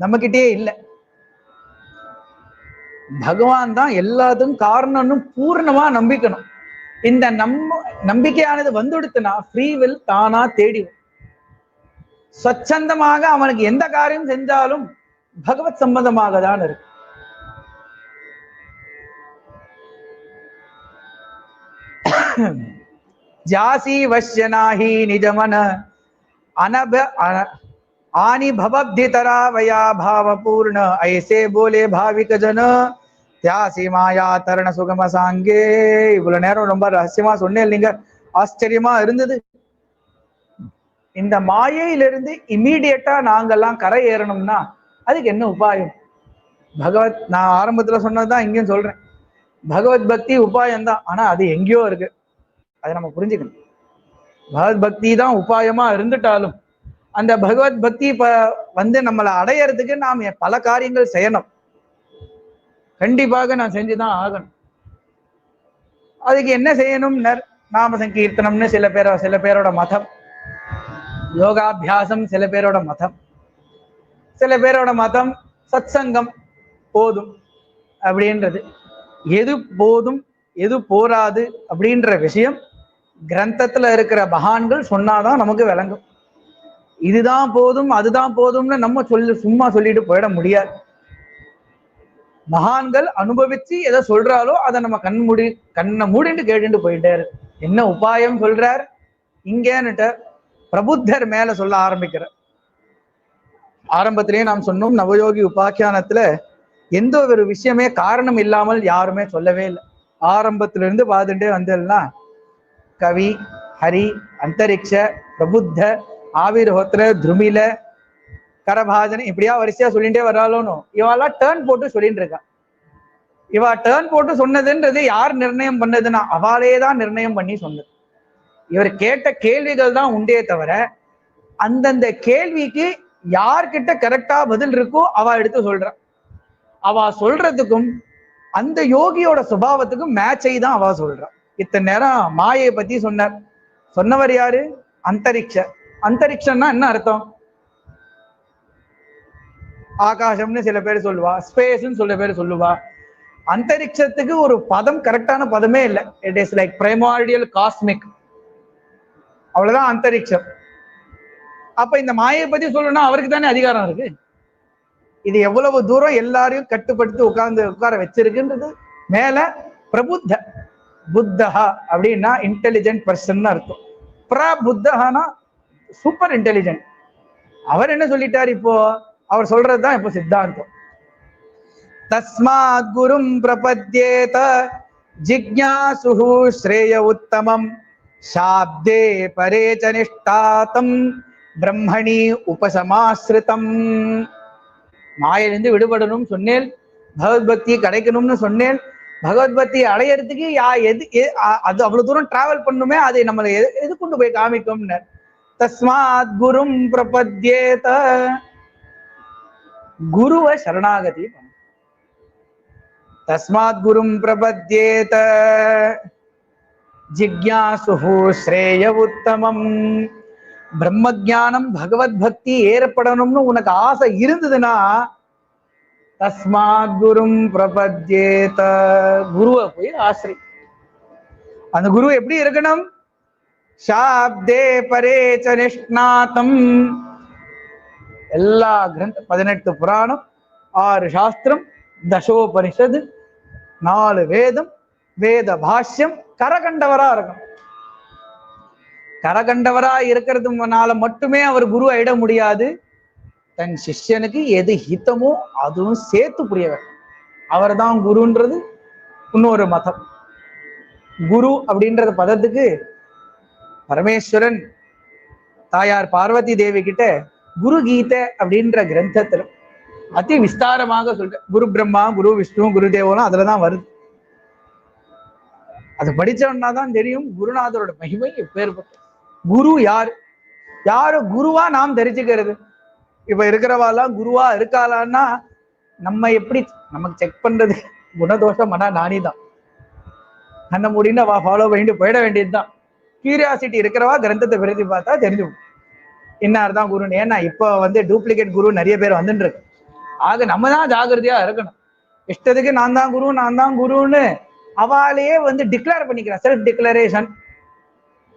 நம்ம கிட்டே இல்லை. பகவான் தான் எல்லாத்துக்கும் காரணம்னு பூர்ணமா நம்பிக்கணும். இந்த நம்பிக்கையானது வந்துடுத்துனா ஃப்ரீ வில் தானா தேடி ஸ்வச்சந்தமாக அவனுக்கு எந்த காரியம் செஞ்சாலும் பகவத் சம்பந்தமாக தான் இருக்கு. ஜாசி வஷ்யனாஹி நிஜமன अनभ आनी भवब्धि तरा वया भावपूर्ण ऐसे बोले भाविक जन त्यासी माया तरण सुगम सांगे. இவ்வளவு நேரம் ரொம்ப ரகசியமா சொன்னேன் இல்லைங்க, ஆச்சரியமா இருந்தது. இந்த மாயையிலிருந்து இம்மீடியட்டா நாங்கெல்லாம் கரை ஏறணும்னா அதுக்கு என்ன உபாயம்? நான் ஆரம்பத்துல சொன்னதுதான் இங்கேயும் சொல்றேன். பகவத் பக்தி உபாயம் தான், ஆனா அது எங்கேயோ இருக்கு. அதை நம்ம புரிஞ்சுக்கணும். பகவத் பக்தி தான் உபாயமா இருந்துட்டாலும் அந்த பகவத் பக்தி நம்மளை அடையறதுக்கு நாம் பல காரியங்கள் செய்யணும். கண்டிப்பாக நான் செஞ்சுதான் ஆகணும். அதுக்கு என்ன செய்யணும்? நாம சங்கீர்த்தனம்னு சில பேரோட மதம், யோகாபியாசம் சில பேரோட மதம், சத்சங்கம் போதும் அப்படின்றது. எது போதும் எது போராது அப்படின்ற விஷயம் கிரந்தத்துல இருக்கிற மகான்கள் சொன்னாதான் நமக்கு விளங்கும். இதுதான் போதும் அதுதான் போதும்னு நம்ம சும்மா சொல்லிட்டு போயிட முடியாது. மகான்கள் அனுபவிச்சு எதை சொல்றாலோ அதை நம்ம கண்ணை மூடிட்டு கேட்டுட்டு போயிட்டாரு. என்ன உபாயம் சொல்றார் இங்கன்னுட்ட பிரபுத்தர் மேல சொல்ல ஆரம்பிக்கிறார். ஆரம்பத்திலேயே நாம் சொன்னோம், நவயோகி உபாக்கியானத்துல எந்த ஒரு விஷயமே காரணம் இல்லாமல் யாருமே சொல்லவே இல்லை. ஆரம்பத்திலிருந்து பார்த்துட்டே வந்தேன்னா கவி, ஹரி, அந்தரிக்ஷ, பிரபுத்த, ஆவிர்ஹோத்திர, துருமில, கரபாஜன் இப்படியா வரிசையா சொல்லிட்டே வராளோன்னு இவெல்லாம் டேர்ன் போட்டு சொல்லிட்டு இருக்கா. இவ டேர்ன் போட்டு சொன்னதுன்றது யார் நிர்ணயம் பண்ணதுன்னா அவளே தான் நிர்ணயம் பண்ணி சொன்னது. இவர் கேட்ட கேள்விகள் தான் உண்டே தவிர அந்தந்த கேள்விக்கு யார்கிட்ட கரெக்டா பதில் இருக்கோ அவ எடுத்து சொல்ற. அவ சொல்றதுக்கும் அந்த யோகியோட சுபாவத்துக்கும் மேட்சை தான் அவ சொல்றா. இத்தனை நேரம் மாயை பத்தி சொன்னவர் யாரு? அந்தரிக்ஷன்னா என்ன அர்த்தம்? ஆகாசம்னு சில பேர் சொல்லுவா, ஸ்பேஸ்ன்னு சில பேர் சொல்லுவா. அந்தரிக்ஷத்துக்கு ஒரு பதம், கரெக்டான பதமே இல்லை. It is like primordial cosmic, அவ்வளவுதான் அந்தரிக்ஷம். அப்ப இந்த மாயை பத்தி சொல்லணும்னா அவருக்கு தானே அதிகாரம் இருக்கு. இது எவ்வளவு தூரம் எல்லாரையும் கட்டுப்படுத்தி உட்கார வச்சிருக்குன்றது மேல. பிரபுத்த புத்தஹா அப்படின்னா இன்டெலிஜென்ட் பர்சன் அர்த்தம். பிரபுத்தஹானா சூப்பர் இன்டெலிஜென்ட். அவர் என்ன சொல்லிட்டார்? இப்போ அவர் சொல்றதுதான் இப்போ சித்தாந்தம். தஸ்மாத் குரும் பிரபத்யேத ஜிக்ஞாசுஹு ஸ்ரேய உத்தமம் சாப்தே பரே ச நிஷ்டாதம் பிரம்மணி உபசமாஸ்ருதம். மாயிலிருந்து விடுபடணும்னு சொன்னேன், பகவத்பக்தி கிடைக்கணும்னு சொன்னேன். பகவத்பக்தி அடையறதுக்கு அது அவ்வளவு தூரம் டிராவல் பண்ணுமே, அதை நம்மளை எது கொண்டு போய் காமிக்கும்னு. தஸ்மாத் குரும் பிரபத்யேத, குருவை சரணாகதி. தஸ்மாத் குரும் பிரபத்யேத ஜிக்ஞாசுஹு ஸ்ரேய உத்தமம். பிரம்ம ஜானம் பகவத் பக்தி ஏற்படணும்னு உனக்கு ஆசை இருந்ததுன்னா தஸ்மாத் குரும் பிரபத்யேத, குருவை போய் ஆசிரி. அந்த குரு எப்படி இருக்கணும்? சாப்தே பரே ச நிஷ்ணாதம். எல்லா கிரந்த 18 புராணம், 6 சாஸ்திரம், தசோபனிஷது, 4 வேதம், வேத பாஷ்யம் கரகண்டவரா இருக்கணும். கரகண்டவரா இருக்கிறதுனால மட்டுமே அவர் குரு ஆயிட முடியாது. தன் சிஷ்யனுக்கு எது ஹிதமோ அதுவும் சேர்த்து புரிய வேண்டும். அவர் தான் குருன்றது இன்னொரு மதம். குரு அப்படின்றது பதத்துக்கு பரமேஸ்வரன் தாயார் பார்வதி தேவி கிட்ட குரு கீதை அப்படின்ற கிரந்தத்துல அதி விஸ்தாரமாக சொல்ற. குரு பிரம்மா, குரு விஷ்ணு, குரு தேவனும் அதுலதான் வருது. அது படிச்சவன்னா தான் தெரியும் குருநாதரோட மகிமை எப்பேற்பட்ட. குரு யாரு? யாரு குருவா நாம் தெரிஞ்சுக்கிறது? இப்ப இருக்கிறவாலாம் குருவா இருக்காளான்னா நம்ம எப்படி நமக்கு செக் பண்றது? குணதோஷம் மனா நானி தான். கண்ண முடின்னு ஃபாலோ பண்ணிட்டு போயிட வேண்டியதுதான். கியூரியாசிட்டி இருக்கிறவா கிரந்தத்தை விருத்தி பார்த்தா தெரிஞ்சுக்கும் இன்னார் தான் குருன்னு. ஏன்னா இப்ப டூப்ளிகேட் குரு நிறைய பேர் வந்துட்டு இருக்கு. ஆக நம்ம தான் ஜாகிரதையா இருக்கணும். இஷ்டத்துக்கு நான் தான் குருன்னு அவளையே டிக்ளேர் பண்ணிக்கிறேன். Self declaration.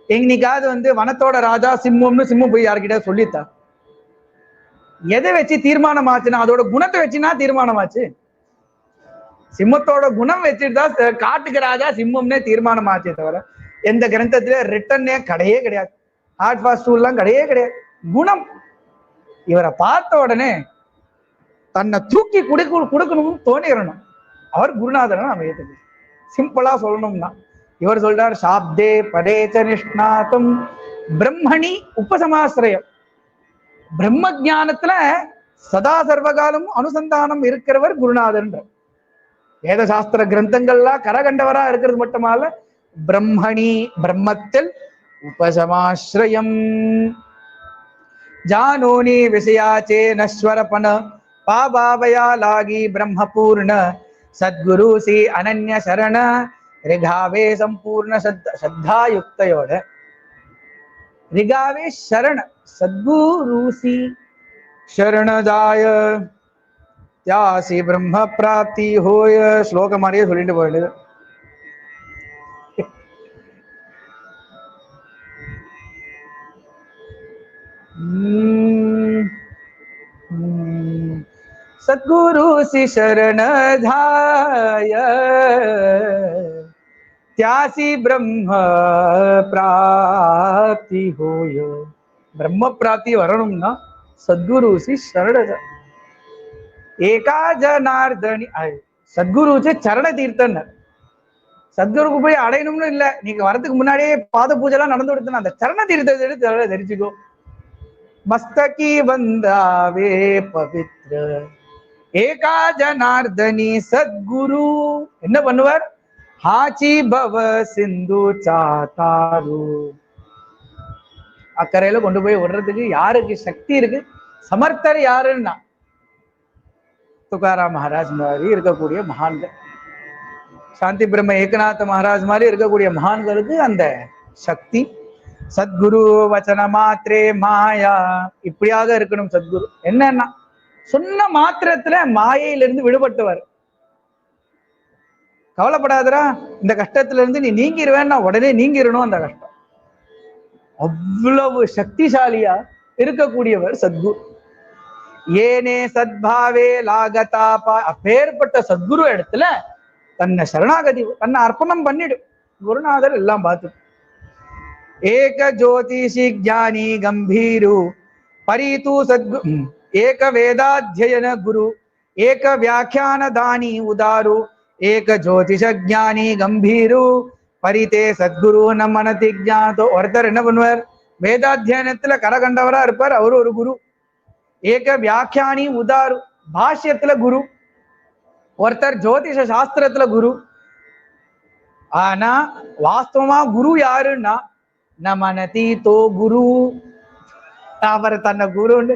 எங்கனிக்காவது வனத்தோட ராஜா சிம்மம்னு சிம்மம் போய் யாருக்கிட்ட சொல்லித்தா? எதை வச்சு தீர்மானம் ஆச்சுன்னா அதோட குணத்தை வச்சுன்னா தீர்மானம் ஆச்சு. சிம்மத்தோட குணம் வச்சுட்டுதான் காட்டுக்கு ராஜா சிம்மம்னே தீர்மானம் ஆச்சே தவிர எந்த கிரந்தத்துல ரிட்டன்னே கிடையாது. ஹார்ட் ஃபாஸ்ட் டூல்லாம் கிடையாது. குணம். இவரை பார்த்த உடனே தன்னை தூக்கி கொடுக்கணும்னு தோணிடணும். அவர் குருநாதர் நம்ம ஏற்றுக்கு. சிம்பிளா சொல்லணும்னா இவர் சொல்றார், சாப்தே பரேச்ச நிஷ்ணாதம் பிரம்மணி உபசமாசிரயம். பிரம்ம ஜானத்துல சதா சர்வகாலமும் அனுசந்தானம் இருக்கிறவர் குருநாதர். வேத சாஸ்திர கிரந்தங்கள்லாம் கரகண்டவரா இருக்கிறது மட்டுமல்ல, பிரம்மணி பிரம்மத்தில் உபசமாஸ்ரயம். ஜானோனி விஷயாச்சே நஸ்வரபன பாபாவயா லாகி பிரம்மபூர்ண சத்குரு சி அனன்ய சரண ரிகாவே சம்பூர்ண சத்தாயுக்தையோட. ரிகாவே சரண சத்குரு சி சரணதாய தியாசி பிரம்ம பிராப்தி ஹோய. ஸ்லோகம் மாதிரியே சொல்லிட்டு போயிடுது. सद्गुरु सी शरण धाय त्यासी ब्रह्म प्राप्ति होय. ब्रह्म प्राप्ति வரணும்னா சத்குரு சி சரண. ஏகா ஜனார்தனி சத்குரு சரண தீர்த்தன். சத்குருக்கு போய் அடையணும்னு இல்ல, நீங்க வரதுக்கு முன்னாடியே பாத பூஜை எல்லாம் நடந்து கொடுத்தா அந்த சரண தீர்த்தத்தை எடுத்து தெரிஞ்சுக்கோ. மஸ்தகி வந்தாவே பவித்ர ஏகா ஜனார்தனி சத்குரு என்ன பண்ணுவார்? ஹாச்சி பவ சிந்து சாத்தாரு. அக்கறையில கொண்டு போய் விடுறதுக்கு யாருக்கு சக்தி இருக்கு? சமர்த்தர் யாருன்னா துகாராம் மகாராஜ் மாதிரி இருக்கக்கூடிய மகான்கள், சாந்தி பிரம்ம ஏகநாத மகாராஜ் மாதிரி இருக்கக்கூடிய மகான்களுக்கு அந்த சக்தி. சத்குரு வச்சன மாத்திரே மாயா. இப்படியாக இருக்கணும் சத்குரு. என்னன்னா சொன்ன மாத்திரத்துல மாயையிலிருந்து விடுபட்டவர். கவலைப்படாதரா, இந்த கஷ்டத்துல இருந்து நீ நீங்கிருவேன்னா உடனே நீங்கிடணும் அந்த கஷ்டம். அவ்வளவு சக்திசாலியா இருக்கக்கூடியவர் சத்குரு. ஏனே சத்பாவே லாகதாபா. அப்பேற்பட்ட சத்குரு இடத்துல தன்னை சரணாகதி தன்னை அர்ப்பணம் பண்ணிடும். குருநாதர் எல்லாம் பார்த்து ஏக ஜோதிஷி ஜானி கம்பீரு பரிது சத்குரு ஏக வேதாத்தியன குரு ஏக வியாக்கியான தானி உதாரு ஏக ஜோதிஷ ஜானி கம்பீரு பரிதே சத்குரு நம் மனதி ஜாதோ. ஒருத்தர் என்ன பண்ணுவார், வேதாத்தியானத்துல கரகண்டவரா இருப்பார், அவரு ஒரு குரு. ஏக வியாக்கியானி உதாரு, பாஷ்யத்துல குரு. ஒருத்தர் ஜோதிஷ சாஸ்திரத்துல குரு. ஆனா வாஸ்தவமா குரு யாருன்னா நமனதி தோ குரு. அவர் தன்னை குருன்னு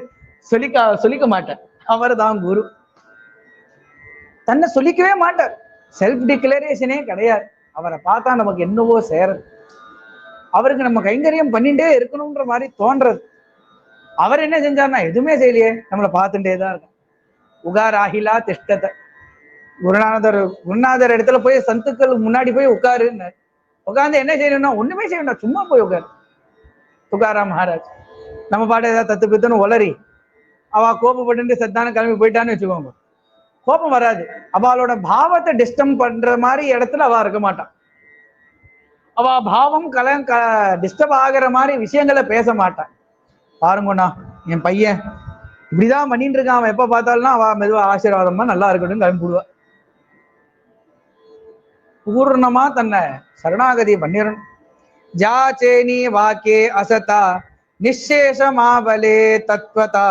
சொல்லிக்க மாட்டார். அவர் தான் குரு. தன்னை சொல்லிக்கவே மாட்டார். செல்ஃப் டிக்ளரேஷனே கிடையாது. அவரை பார்த்தா நமக்கு என்னவோ சேரது, அவருக்கு நம்ம கைங்கரியம் பண்ணிட்டே இருக்கணும்ன்ற மாதிரி தோன்றது. அவர் என்ன செஞ்சார்னா எதுவுமே செய்யலையே, நம்மளை பார்த்துட்டே தான் இருக்கும். உகாராகிலா திஷ்டத்தை. குருநாதர் இடத்துல போய் சந்துக்கள் முன்னாடி போய் உட்காருன்னு, உட்காந்து என்ன செய்யணும்னா ஒண்ணுமே செய்யணும், சும்மா போய் உட்காரு. துகாராம் மகாராஜ் நம்ம பாட்டு ஏதாவது தத்து பித்துன்னு உளறி அவ கோபப்பட்டு சத்தான கிளம்பி போயிட்டான்னு வச்சுக்கோங்க, கோபம் வராது. அவளோட பாவத்தை டிஸ்டர்ப் பண்ற மாதிரி இடத்துல அவ இருக்க மாட்டான். அவ பாவம் டிஸ்டர்ப் ஆகிற மாதிரி விஷயங்களை பேச மாட்டான். பாருங்கண்ணா என் பையன் இப்படிதான் பண்ணிட்டு இருக்கான், அவன் எப்ப பார்த்தாலும் அவ மெதுவா ஆசீர்வாதமா நல்லா இருக்கட்டும் கிளம்பிடுவா. பூர்ணமா தன்னை சரணாகதி பண்ணிடணும். ஜாச்சேனி வாக்கே அசதா நிச்சேஷமாவலே தத்வதா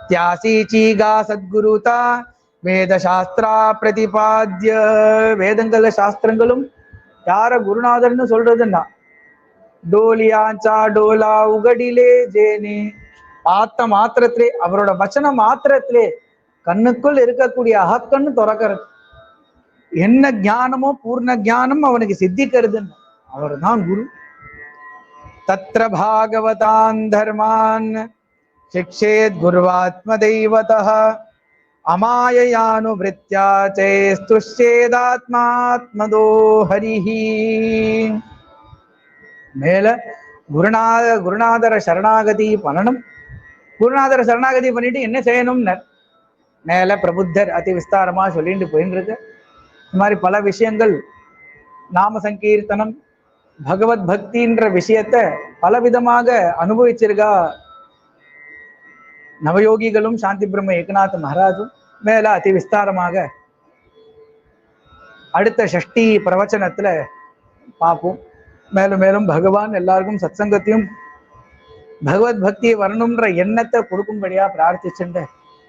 தியாசீச்சீகா சத்குருதா வேத சாஸ்திரா பிரதிபாத்திய. வேதங்கள சாஸ்திரங்களும் யார குருநாதர்னு சொல்றதுன்னா டோலியாச்சா டோலா உகடிலே ஜேனி. பார்த்த மாத்திரத்திலே, அவரோட வச்சன மாத்திரத்திலே கண்ணுக்குள் இருக்கக்கூடிய அகக்கண்ணு துறக்கிறது. என்ன ஞானமோ பூர்ண ஞானம் அவனுக்கு சித்திக்கிறதுன்னு அவர் தான் குரு. தத்ர பாகவதான் தர்மான் சிக்ஷேத் குருவாத்ம தெய்வதः அமாயயானுவிருத்யா சேஸ்துஷ்யேதாத்மாத்மதோ ஹரிஹி. மேல குருநாதர சரணாகதி பண்ணணும். குருநாதர சரணாகதி பண்ணிட்டு என்ன செய்யணும்னு மேல பிரபுத்தர் அதி விஸ்தாரமா சொல்லிட்டு போயின்னு இருக்கு. இந்த மாதிரி பல விஷயங்கள், நாம சங்கீர்த்தனம், பகவத் பக்தின்ற விஷயத்த பலவிதமாக அனுபவிச்சிருக்கா நவயோகிகளும் சாந்தி பிரம்ம ஏகநாத் மகாராஜும். மேல அதி விஸ்தாரமாக அடுத்த ஷஷ்டி பிரவச்சனத்துல பார்ப்போம். மேலும் மேலும் பகவான் எல்லாருக்கும் சத்சங்கத்தையும் பகவத் பக்தியை வரணும்ன்ற எண்ணத்தை கொடுக்கும்படியா பிரார்த்திச்சுட்டு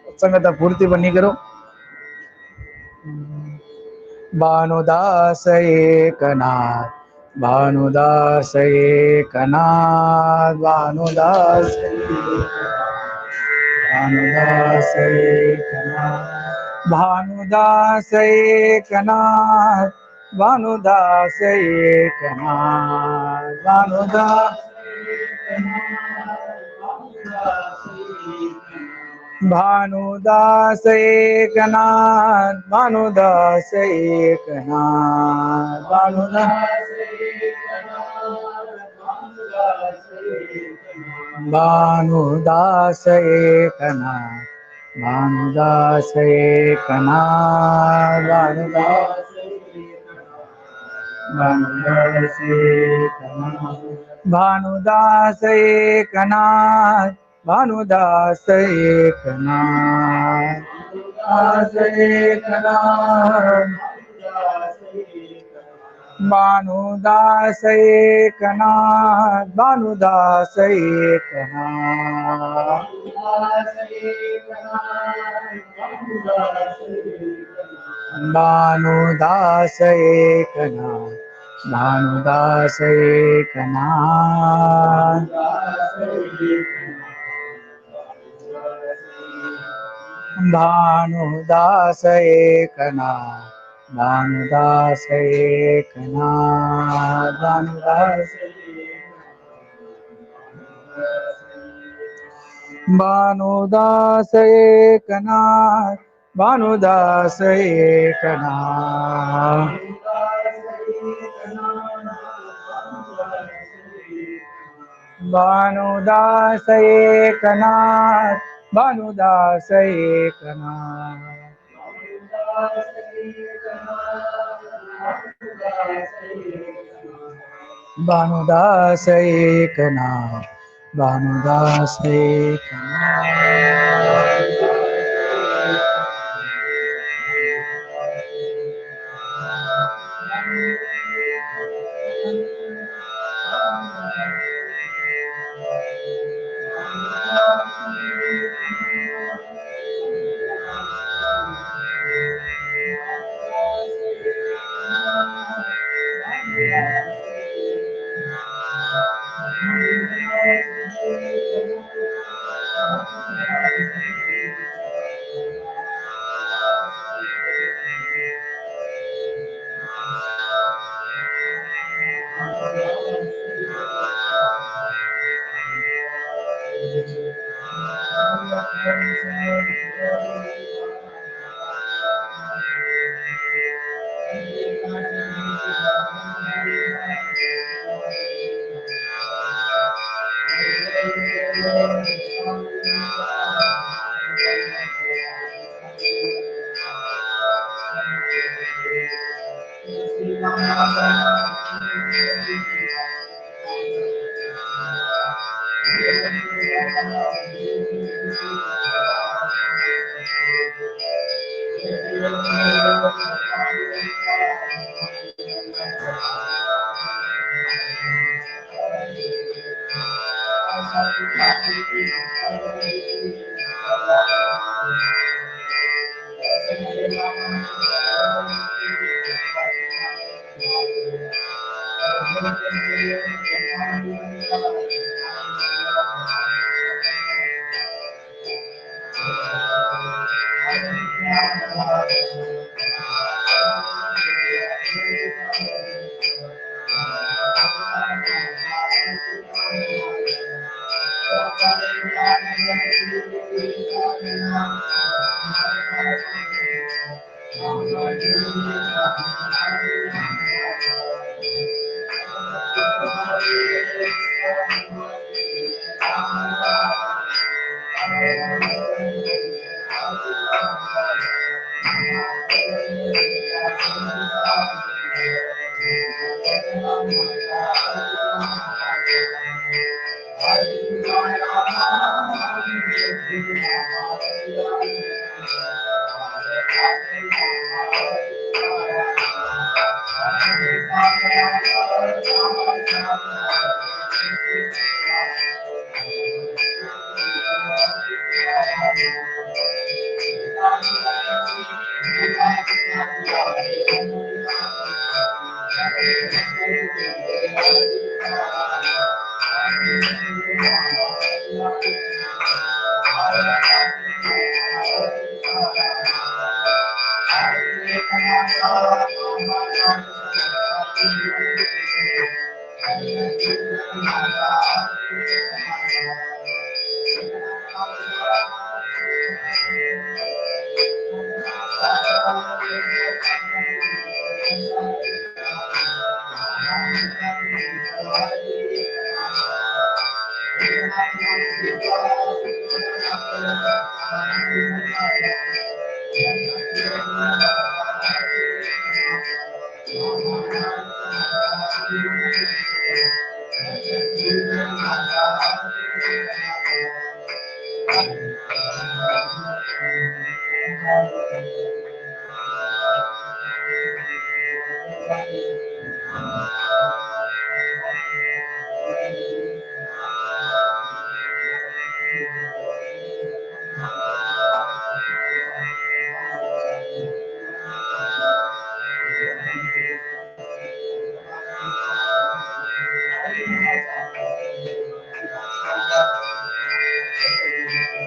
சத்சங்கத்தை பூர்த்தி பண்ணிக்கிறோம். பானுதாஸ் ஏகநாத் பானுதாஸ் ஏகநாத் பானுதாஸ் பானுதாஸ் ஏகநாத் பானுதாஸ் ஏகநாத் பானுதாஸ் ஏகநாத் பானுதாஸ் भानुदास एकनाथ भानुदास एकनाथ भानुदास भानुदास एकनाथ भानुदास एकनाथ भानुदास एकनाथ भानुदास एकनाथ भानुदास एकनाथ भानुदास एकनाथ भानुदास एकनाथ भानुदास एकनाथ भानुदास एकनाथ भानुदास एकनाथ भानुदास एकनाथ भानुदास एकनाथ भानुदास एकनाथ भानुदास एकनाथ भानुदास एकनाथ भानुदास एकनाथ